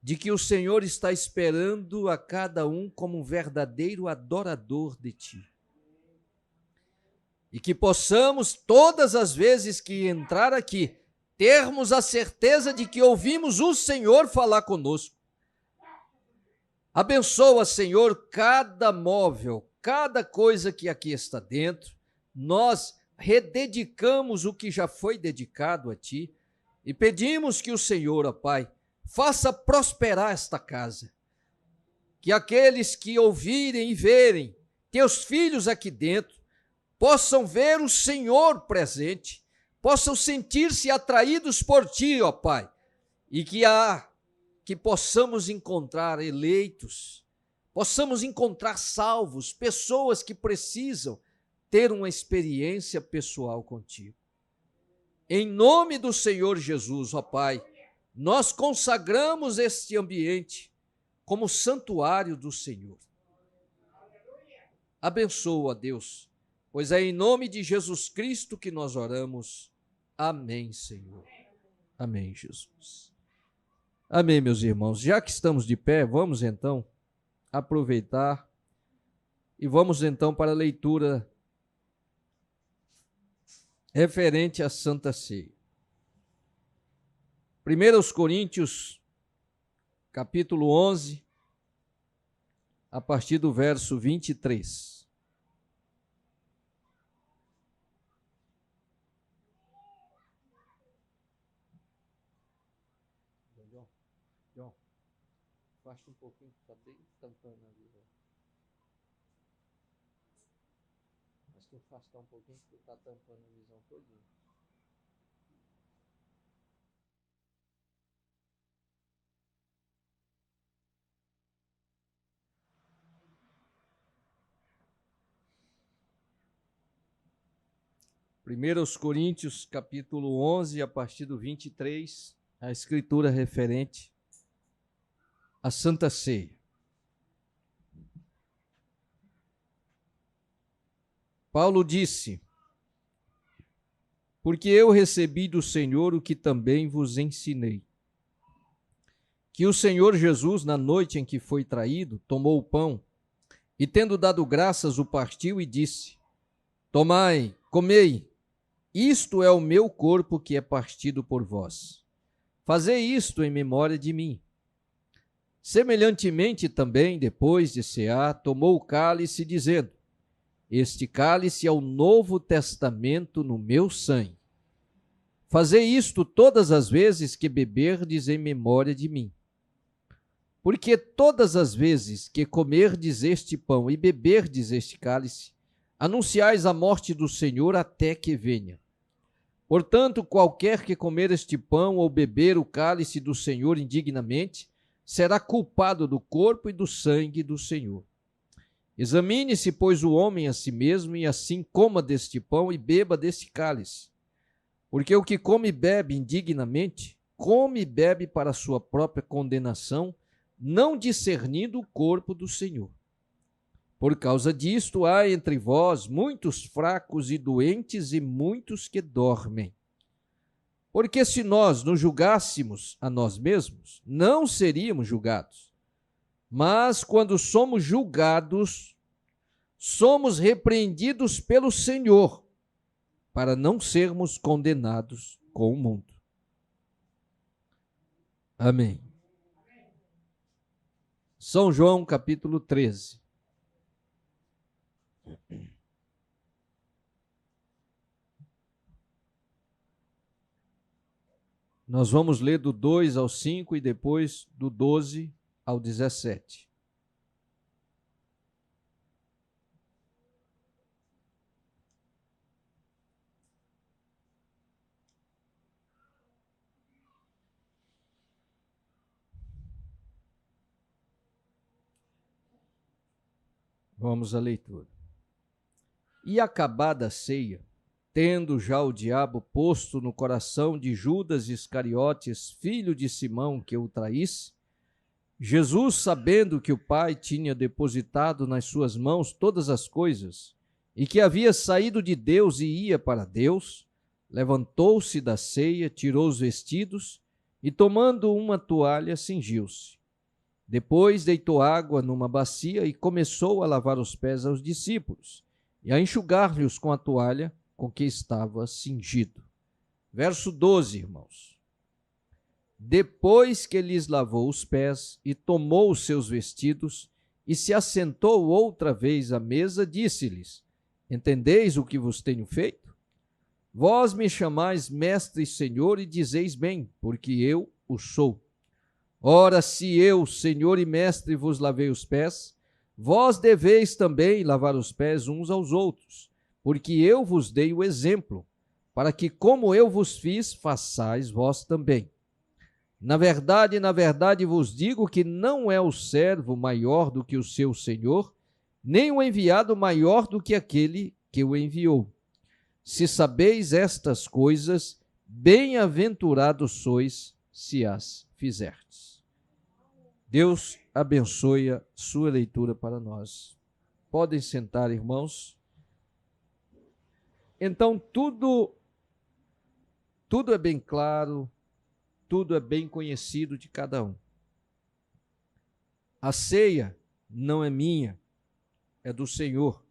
[SPEAKER 4] de que o Senhor está esperando a cada um como um verdadeiro adorador de Ti. E que possamos, todas as vezes que entrar aqui, termos a certeza de que ouvimos o Senhor falar conosco. Abençoa, Senhor, cada móvel, cada coisa que aqui está dentro. Nós rededicamos o que já foi dedicado a Ti e pedimos que o Senhor, ó Pai, faça prosperar esta casa. Que aqueles que ouvirem e verem Teus filhos aqui dentro possam ver o Senhor presente, possam sentir-se atraídos por Ti, ó Pai, e que possamos encontrar eleitos, possamos encontrar salvos, pessoas que precisam ter uma experiência pessoal contigo. Em nome do Senhor Jesus, ó Pai, nós consagramos este ambiente como santuário do Senhor. Abençoa, Deus, pois é em nome de Jesus Cristo que nós oramos. Amém, Senhor. Amém, Jesus. Amém, meus irmãos. Já que estamos de pé, vamos então aproveitar e vamos então para a leitura referente à Santa Ceia. 1 Coríntios, capítulo 11, a partir do verso 23. João, afasta um pouquinho, está bem tampando a visão. Mas que afastar um pouquinho, porque está tampando a visão todinha. Primeiros Coríntios, capítulo 11, a partir do 23, a escritura referente à Santa Ceia. Paulo disse: porque eu recebi do Senhor o que também vos ensinei, que o Senhor Jesus, na noite em que foi traído, tomou o pão e, tendo dado graças, o partiu e disse: tomai, comei, isto é o meu corpo que é partido por vós. Fazei isto em memória de mim. Semelhantemente também, depois de cear, tomou o cálice, dizendo: este cálice é o novo testamento no meu sangue. Fazei isto todas as vezes que beberdes em memória de mim. Porque todas as vezes que comerdes este pão e beberdes este cálice, anunciais a morte do Senhor até que venha. Portanto, qualquer que comer este pão ou beber o cálice do Senhor indignamente, será culpado do corpo e do sangue do Senhor. Examine-se, pois, o homem a si mesmo, e assim coma deste pão e beba deste cálice. Porque o que come e bebe indignamente, come e bebe para a sua própria condenação, não discernindo o corpo do Senhor. Por causa disto, há entre vós muitos fracos e doentes e muitos que dormem. Porque se nós nos julgássemos a nós mesmos, não seríamos julgados. Mas quando somos julgados, somos repreendidos pelo Senhor, para não sermos condenados com o mundo. Amém. São João, capítulo 13. Nós vamos ler do 2 ao 5 e depois do 12 ao 17. Vamos à leitura. E acabada a ceia, tendo já o diabo posto no coração de Judas Iscariotes, filho de Simão, que o traísse, Jesus, sabendo que o Pai tinha depositado nas suas mãos todas as coisas, e que havia saído de Deus e ia para Deus, levantou-se da ceia, tirou os vestidos e, tomando uma toalha, cingiu-se. Depois deitou água numa bacia e começou a lavar os pés aos discípulos e a enxugar-lhes com a toalha com que estava cingido. Verso 12, irmãos. Depois que lhes lavou os pés e tomou os seus vestidos e se assentou outra vez à mesa, disse-lhes: entendeis o que vos tenho feito? Vós me chamais mestre e senhor e dizeis bem, porque eu o sou. Ora, se eu, Senhor e Mestre, vos lavei os pés, vós deveis também lavar os pés uns aos outros, porque eu vos dei o exemplo, para que, como eu vos fiz, façais vós também. Na verdade vos digo que não é o servo maior do que o seu senhor, nem o enviado maior do que aquele que o enviou. Se sabeis estas coisas, bem-aventurados sois, se as fizerdes. Deus abençoe a sua leitura para nós. Podem sentar, irmãos. Então, tudo é bem claro, tudo é bem conhecido de cada um. A ceia não é minha, é do Senhor.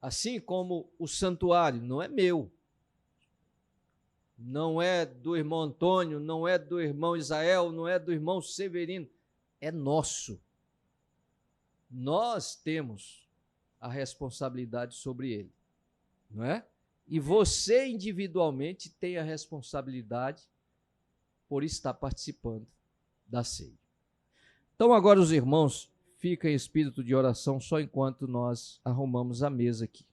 [SPEAKER 4] Assim como o santuário não é meu, não é do irmão Antônio, não é do irmão Israel, não é do irmão Severino, é nosso. Nós temos a responsabilidade sobre ele, não é? E você individualmente tem a responsabilidade por estar participando da ceia. Então agora os irmãos ficam em espírito de oração só enquanto nós arrumamos a mesa aqui.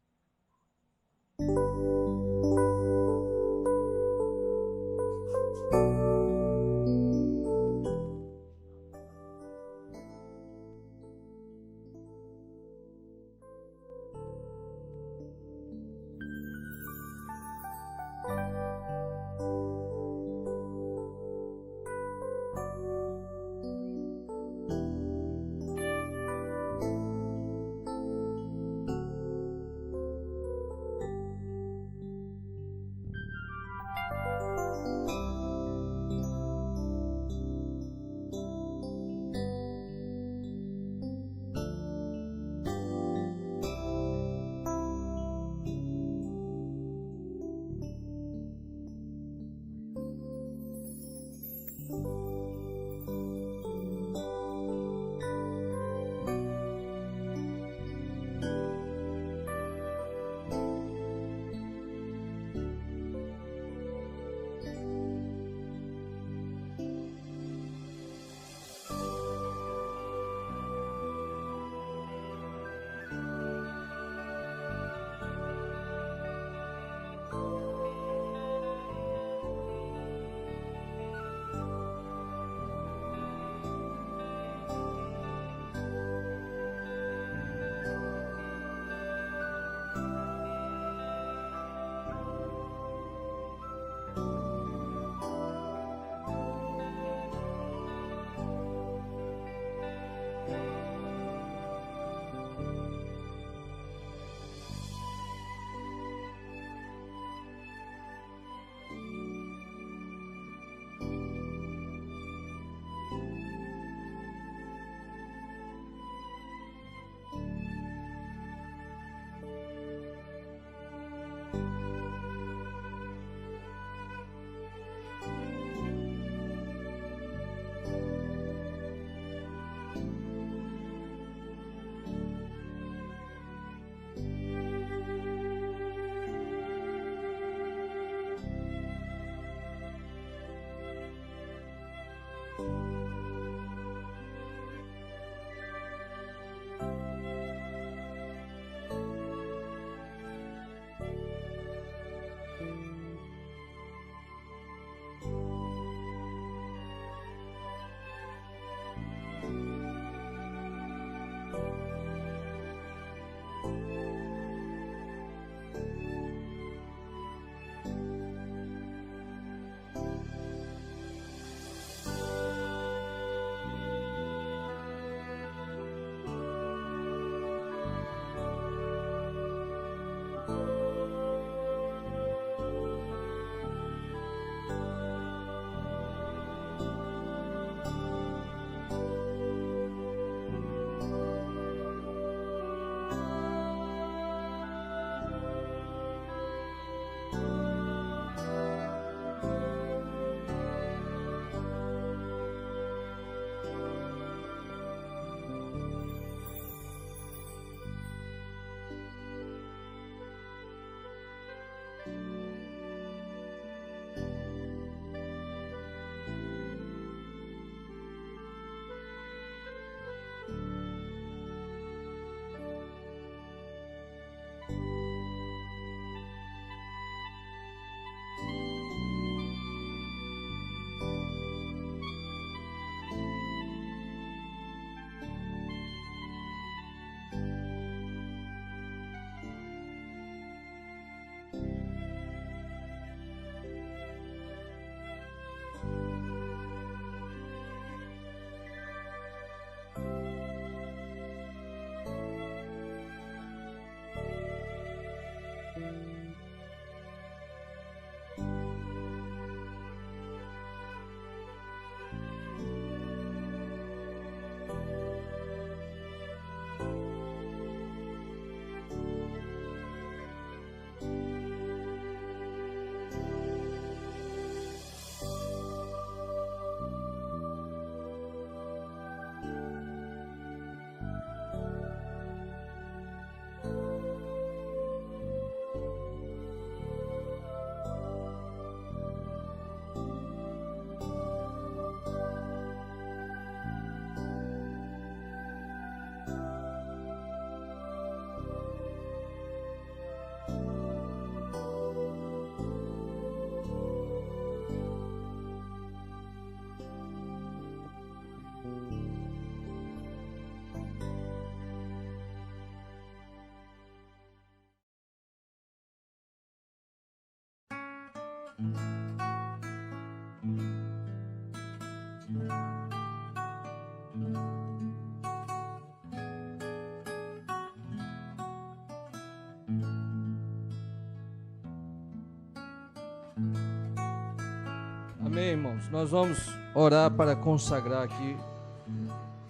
[SPEAKER 4] Amém, irmãos? Nós vamos orar para consagrar aqui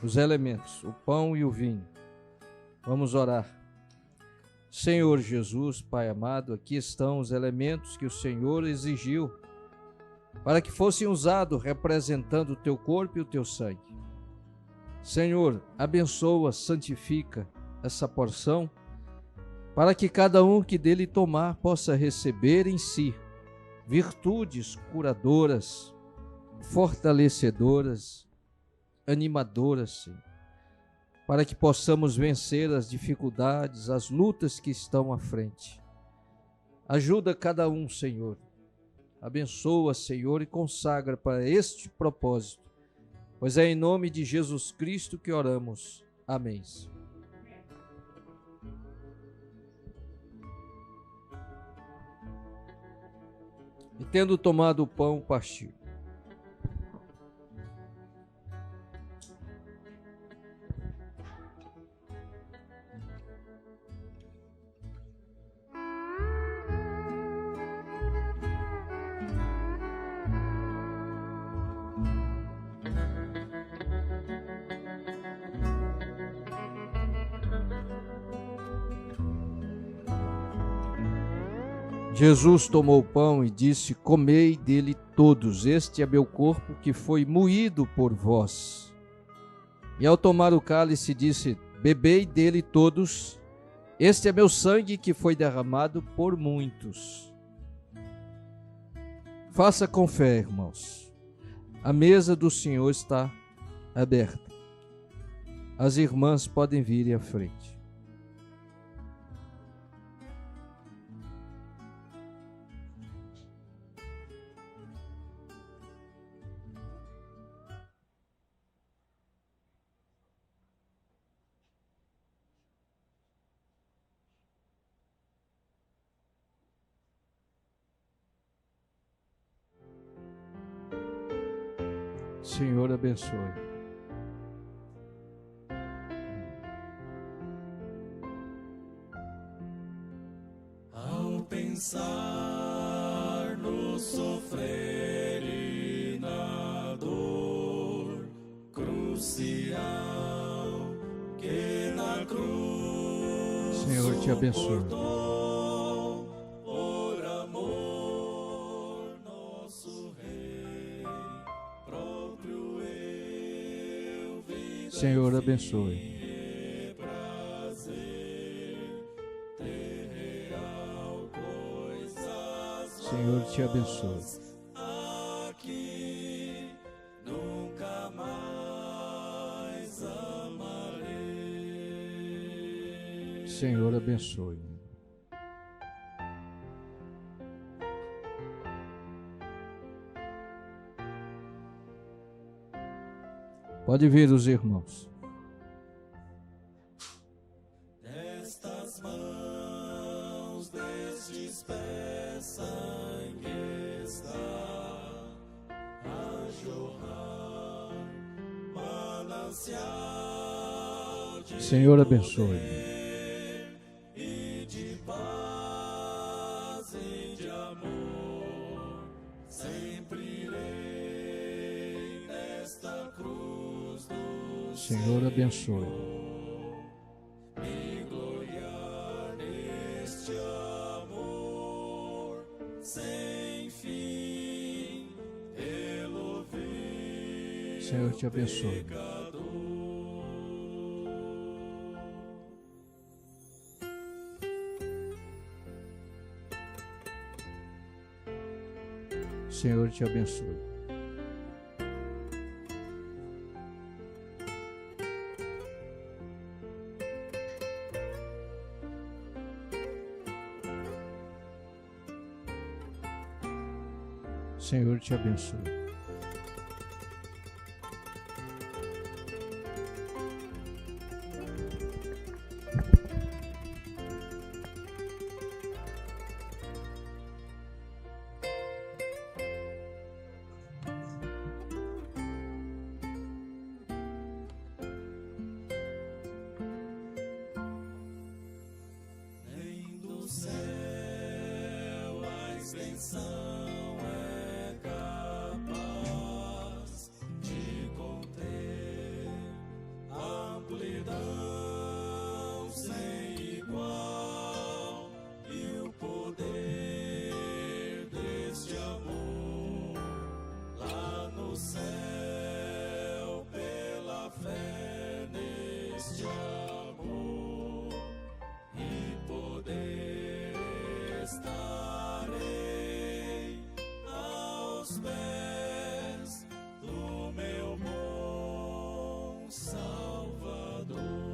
[SPEAKER 4] os elementos, o pão e o vinho. Vamos orar. Senhor Jesus, Pai amado, aqui estão os elementos que o Senhor exigiu para que fossem usados representando o teu corpo e o teu sangue. Senhor, abençoa, santifica essa porção para que cada um que dele tomar possa receber em si virtudes curadoras, fortalecedoras, animadoras, Senhor, para que possamos vencer as dificuldades, as lutas que estão à frente. Ajuda cada um, Senhor. Abençoa, Senhor, e consagra para este propósito, pois é em nome de Jesus Cristo que oramos. Amém. E tendo tomado o pão, partiu. Jesus tomou o pão e disse: comei dele todos, este é meu corpo que foi moído por vós. E ao tomar o cálice disse: bebei dele todos, este é meu sangue que foi derramado por muitos. Faça com fé, irmãos. A mesa do Senhor está aberta. As irmãs podem vir à frente. Senhor abençoe.
[SPEAKER 5] Ao pensar no sofrer e na dor crucial que na cruz
[SPEAKER 4] Senhor te abençoe.
[SPEAKER 5] por amor nosso Rei, próprio eu vi
[SPEAKER 4] Senhor abençoe. Senhor te abençoe.
[SPEAKER 5] aqui nunca mais amarei.
[SPEAKER 4] Senhor abençoe. Pode vir os irmãos.
[SPEAKER 5] Nestas mãos destes pés sangue está a jorrar, manancial de
[SPEAKER 4] Senhor abençoe.
[SPEAKER 5] e de paz e de amor, sempre irei nesta cruz do
[SPEAKER 4] Senhor abençoe.
[SPEAKER 5] me gloriar neste amor sem fim, pelo vil
[SPEAKER 4] Senhor te abençoe.
[SPEAKER 5] pecador.
[SPEAKER 4] Senhor te abençoe. Senhor te abençoe.
[SPEAKER 5] extensão é capaz de conter amplidão sem igual e o poder deste amor lá no céu pela fé neste amor e poder estarei aos pés do meu bom Salvador.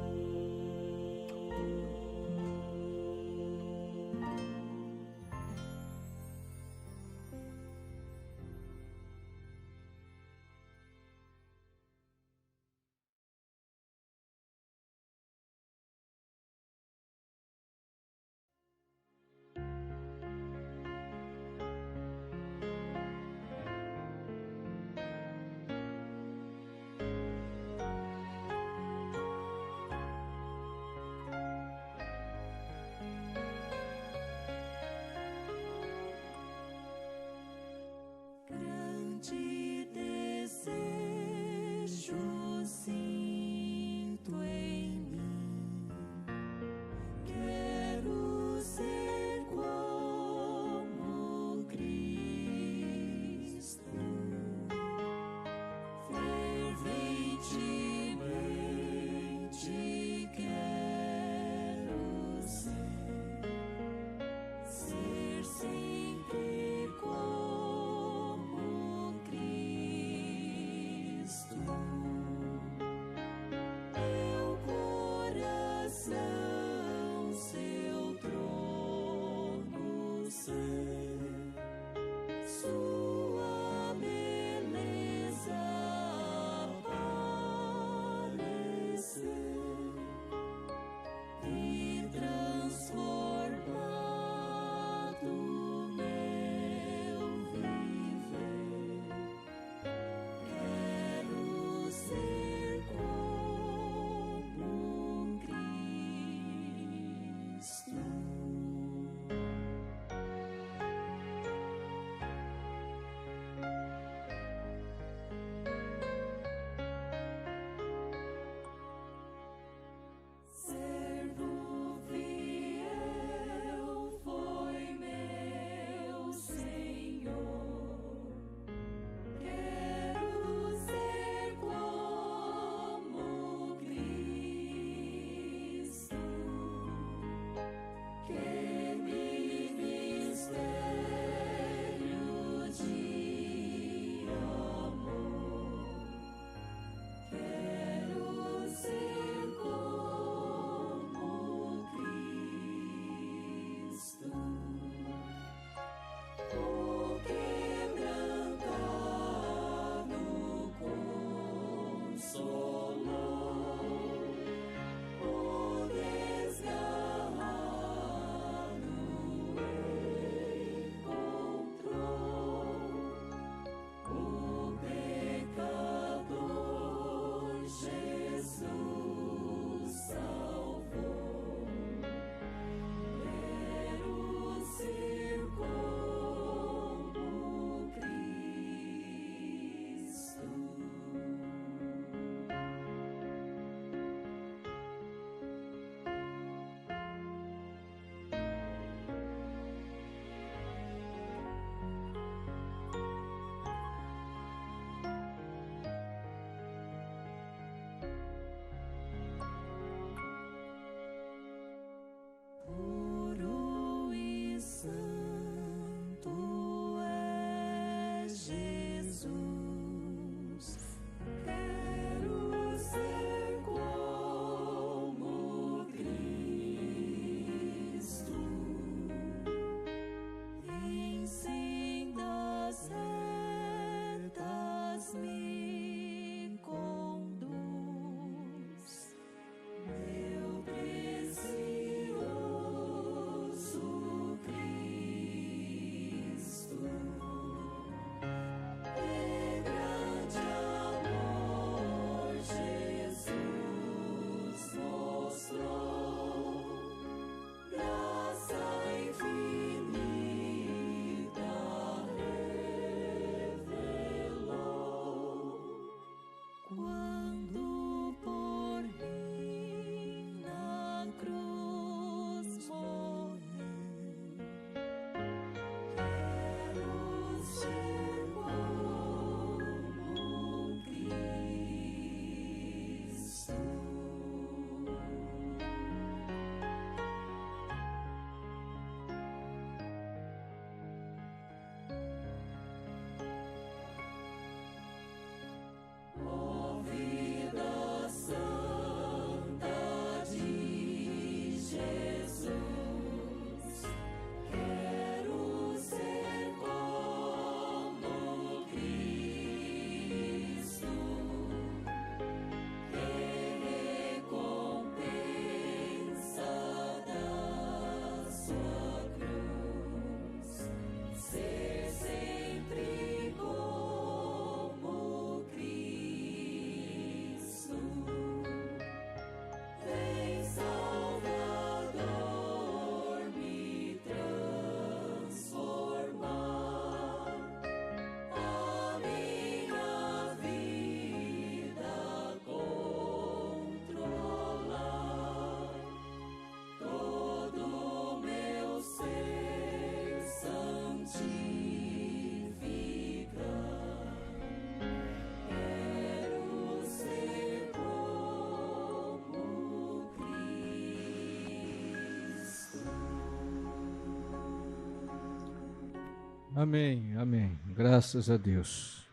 [SPEAKER 4] Amém, amém. Graças a Deus.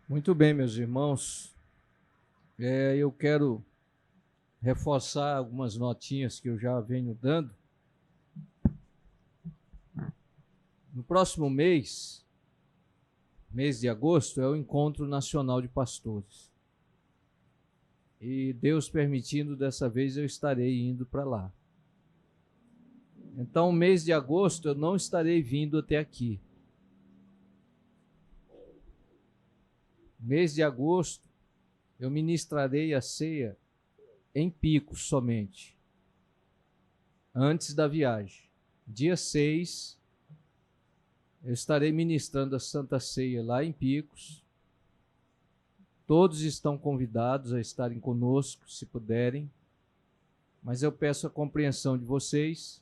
[SPEAKER 4] Muito bem, meus irmãos. Eu quero reforçar algumas notinhas que eu já venho dando. No próximo mês de agosto, é o Encontro Nacional de Pastores. E Deus permitindo, dessa vez eu estarei indo para lá. Então, mês de agosto eu não estarei vindo até aqui. Mês de agosto eu ministrarei a ceia em Picos somente, antes da viagem. Dia 6, eu estarei ministrando a Santa Ceia lá em Picos. Todos estão convidados a estarem conosco, se puderem, mas eu peço a compreensão de vocês.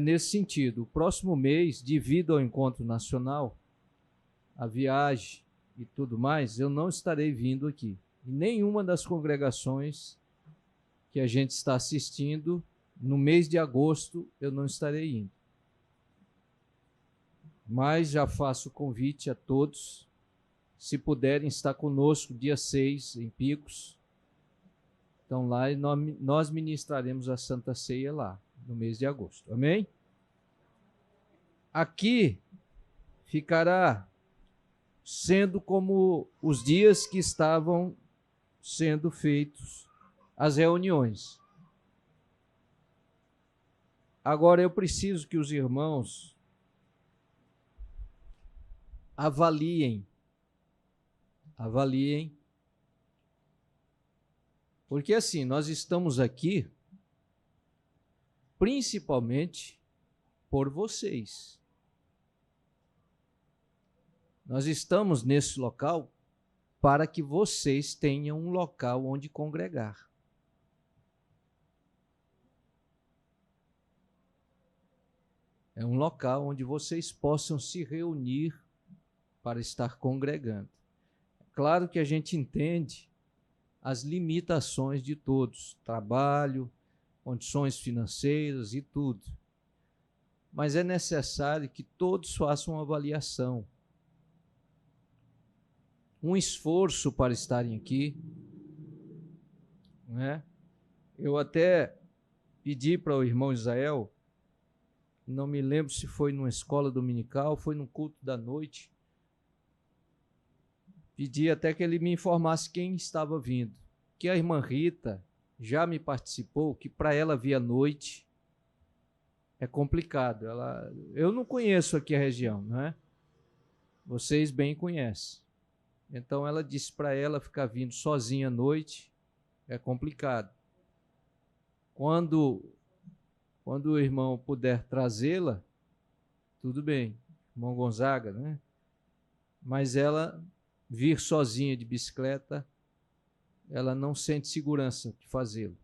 [SPEAKER 4] Nesse sentido, o próximo mês, devido ao encontro nacional, a viagem e tudo mais, eu não estarei vindo aqui. E nenhuma das congregações que a gente está assistindo, no mês de agosto, eu não estarei indo. Mas já faço o convite a todos, se puderem estar conosco dia 6 em Picos. Então lá nós ministraremos a Santa Ceia lá, no mês de agosto. Amém? Aqui ficará sendo como os dias que estavam sendo feitos as reuniões. Agora eu preciso que os irmãos avaliem, porque assim, nós estamos aqui principalmente por vocês. Nós estamos nesse local para que vocês tenham um local onde congregar. É um local onde vocês possam se reunir para estar congregando. É claro que a gente entende as limitações de todos, trabalho, condições financeiras e tudo. Mas é necessário que todos façam uma avaliação, um esforço para estarem aqui, né? Eu até pedi para o irmão Israel, não me lembro se foi numa escola dominical, foi num culto da noite, pedi até que ele me informasse quem estava vindo, que a irmã Rita já me participou, que para ela vir à noite é complicado. Eu não conheço aqui a região, não é? Vocês bem conhecem. Então ela disse para ela ficar vindo sozinha à noite é complicado. Quando o irmão puder trazê-la, tudo bem, irmão Gonzaga, né? Mas ela vir sozinha de bicicleta, ela não sente segurança de fazê-lo.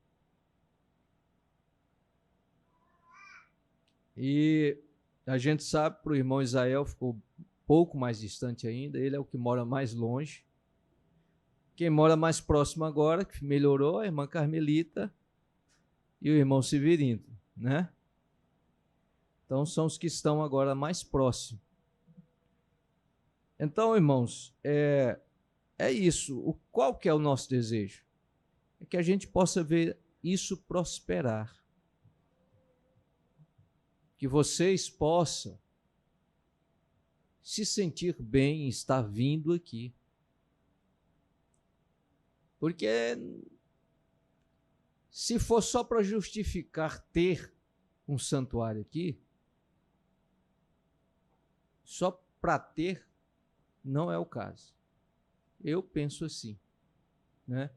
[SPEAKER 4] E a gente sabe, para o irmão Israel ficou um pouco mais distante ainda, ele é o que mora mais longe. Quem mora mais próximo agora, que melhorou, a irmã Carmelita e o irmão Severino, né? Então são os que estão agora mais próximos. Então, irmãos, é isso. Qual que é o nosso desejo? É que a gente possa ver isso prosperar. Que vocês possam se sentir bem em estar vindo aqui. Porque se for só para justificar ter um santuário aqui, só para ter, não é o caso. Eu penso assim, né?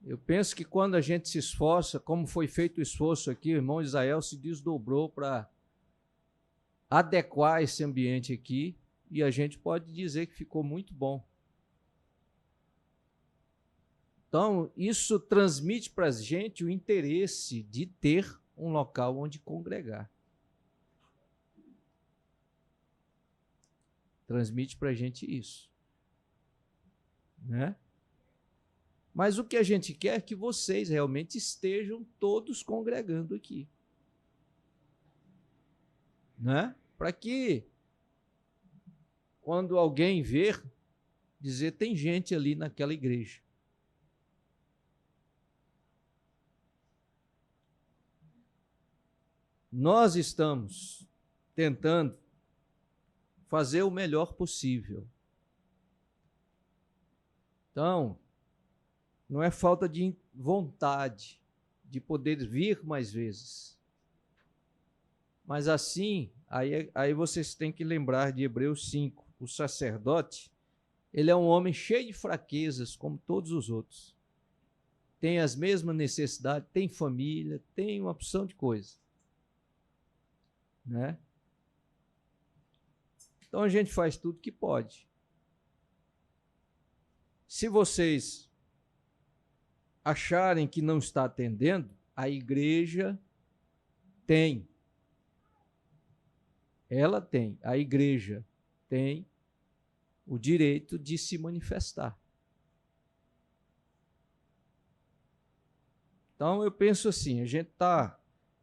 [SPEAKER 4] Eu penso que quando a gente se esforça, como foi feito o esforço aqui, o irmão Israel se desdobrou para adequar esse ambiente aqui, e a gente pode dizer que ficou muito bom. Então, isso transmite para a gente o interesse de ter um local onde congregar. Transmite para a gente isso, né? Mas o que a gente quer é que vocês realmente estejam todos congregando aqui. né? Para que, quando alguém ver, dizer, tem gente ali naquela igreja. Nós estamos tentando fazer o melhor possível. Então, não é falta de vontade de poder vir mais vezes. Mas assim, aí vocês têm que lembrar de Hebreus 5. O sacerdote, ele é um homem cheio de fraquezas, como todos os outros. Tem as mesmas necessidades, tem família, tem uma opção de coisa. Né? Então a gente faz tudo que pode. Se vocês acharem que não está atendendo, a igreja tem. Ela tem, a igreja tem o direito de se manifestar. Então eu penso assim,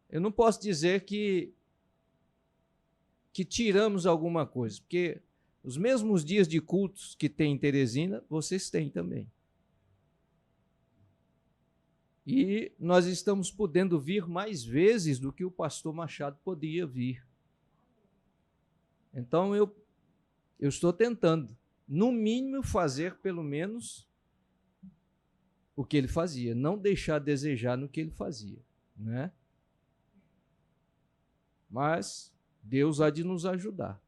[SPEAKER 4] eu não posso dizer que tiramos alguma coisa, porque os mesmos dias de cultos que tem em Teresina, vocês têm também. E nós estamos podendo vir mais vezes do que o pastor Machado podia vir. Então eu estou tentando, no mínimo, fazer pelo menos o que ele fazia, não deixar a desejar no que ele fazia, né? Mas Deus há de nos ajudar.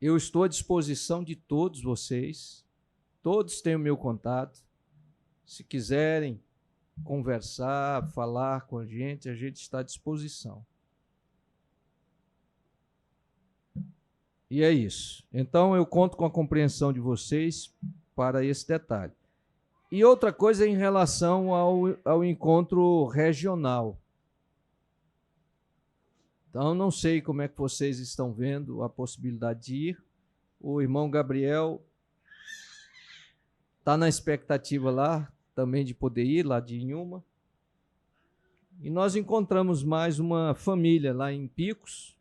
[SPEAKER 4] Eu estou à disposição de todos vocês, todos têm o meu contato. Se quiserem conversar, falar com a gente está à disposição. E é isso. Então eu conto com a compreensão de vocês para esse detalhe. E outra coisa em relação ao encontro regional. Então, não sei como é que vocês estão vendo a possibilidade de ir. O irmão Gabriel está na expectativa lá também de poder ir, lá de Inhuma. E nós encontramos mais uma família lá em Picos.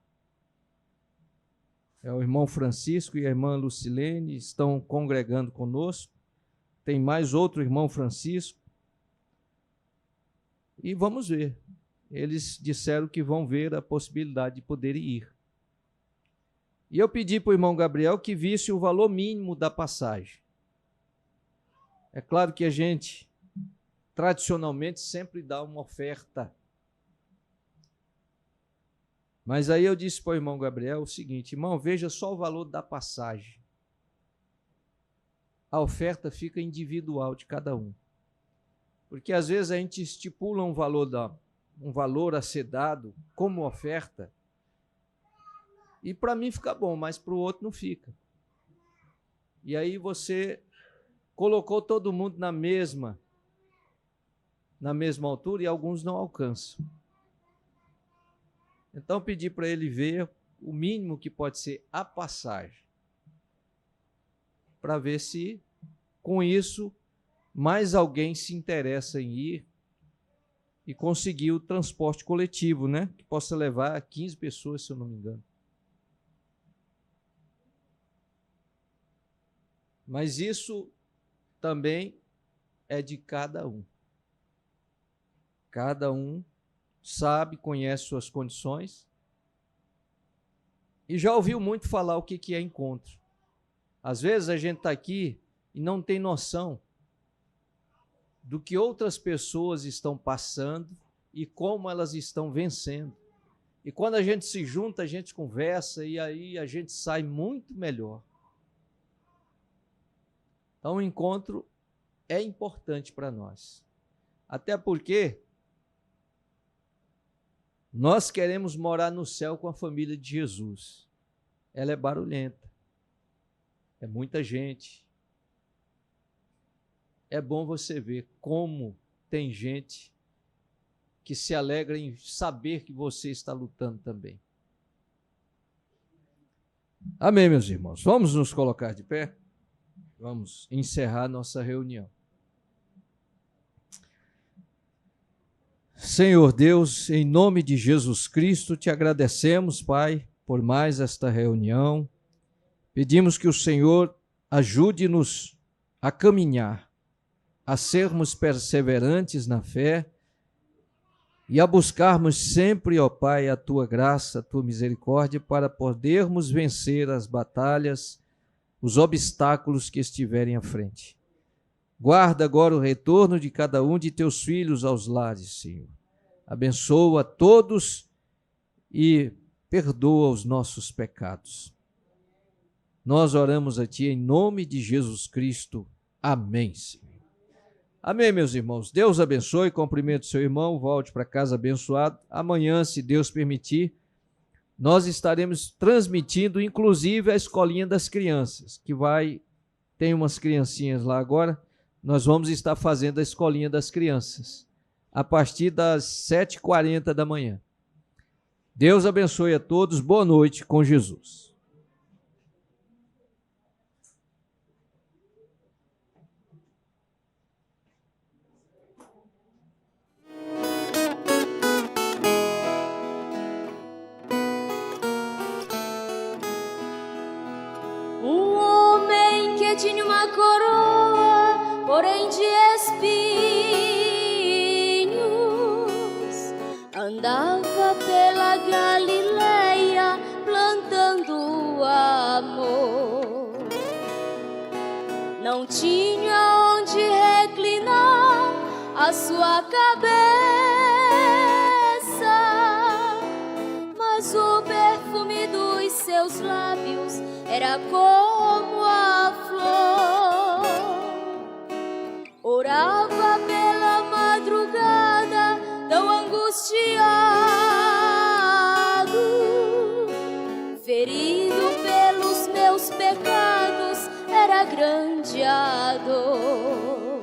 [SPEAKER 4] É o irmão Francisco e a irmã Lucilene, estão congregando conosco. Tem mais outro irmão Francisco. E vamos ver. Eles disseram que vão ver a possibilidade de poderem ir. E eu pedi para o irmão Gabriel que visse o valor mínimo da passagem. É claro que a gente, tradicionalmente, sempre dá uma oferta. Mas aí eu disse para o irmão Gabriel o seguinte: irmão, veja só o valor da passagem. A oferta fica individual de cada um. Porque às vezes a gente estipula um valor a ser dado como oferta, e para mim fica bom, mas para o outro não fica. E aí você colocou todo mundo na mesma altura e alguns não alcançam. Então pedi para ele ver o mínimo que pode ser a passagem, para ver se com isso mais alguém se interessa em ir e conseguir o transporte coletivo, né? Que possa levar 15 pessoas, se eu não me engano. Mas isso também é de cada um. Cada um sabe, conhece suas condições e já ouviu muito falar o que é encontro. Às vezes a gente está aqui e não tem noção do que outras pessoas estão passando e como elas estão vencendo. E quando a gente se junta, a gente conversa e aí a gente sai muito melhor. Então o encontro é importante para nós. Até porque nós queremos morar no céu com a família de Jesus. Ela é barulhenta. É muita gente. É bom você ver como tem gente que se alegra em saber que você está lutando também. Amém, meus irmãos. Vamos nos colocar de pé? Vamos encerrar nossa reunião. Senhor Deus, em nome de Jesus Cristo, te agradecemos, Pai, por mais esta reunião. Pedimos que o Senhor ajude-nos a caminhar, a sermos perseverantes na fé e a buscarmos sempre, ó Pai, a Tua graça, a Tua misericórdia, para podermos vencer as batalhas, os obstáculos que estiverem à frente. Guarda agora o retorno de cada um de Teus filhos aos lares, Senhor. Abençoa a todos e perdoa os nossos pecados. Nós oramos a Ti em nome de Jesus Cristo. Amém, Senhor. Amém, meus irmãos. Deus abençoe, cumprimento seu irmão, volte para casa abençoado. Amanhã, se Deus permitir, nós estaremos transmitindo, inclusive, a escolinha das crianças, tem umas criancinhas lá agora, nós vamos estar fazendo a escolinha das crianças, a partir das 7h40 da manhã. Deus abençoe a todos, boa noite com Jesus.
[SPEAKER 6] Tinha uma coroa, porém de espinhos, andava pela Galileia plantando amor. Não tinha onde reclinar a sua cabeça, mas o perfume dos seus lábios era como a flor. Orava pela madrugada, tão angustiado, ferido pelos meus pecados, era grande a dor.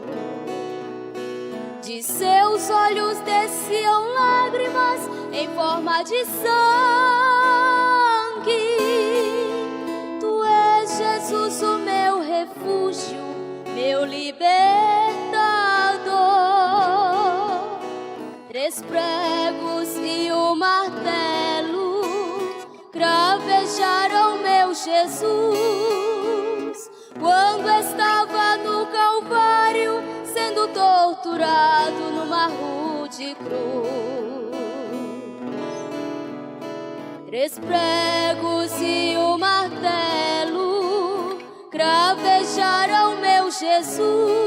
[SPEAKER 6] De seus olhos desciam lágrimas em forma de sangue. Jesus, o meu refúgio, meu libertador. 3 pregos e o martelo cravejaram meu Jesus, quando estava no Calvário, sendo torturado numa rude cruz. 3 pregos e o martelo cravejaram meu Jesus,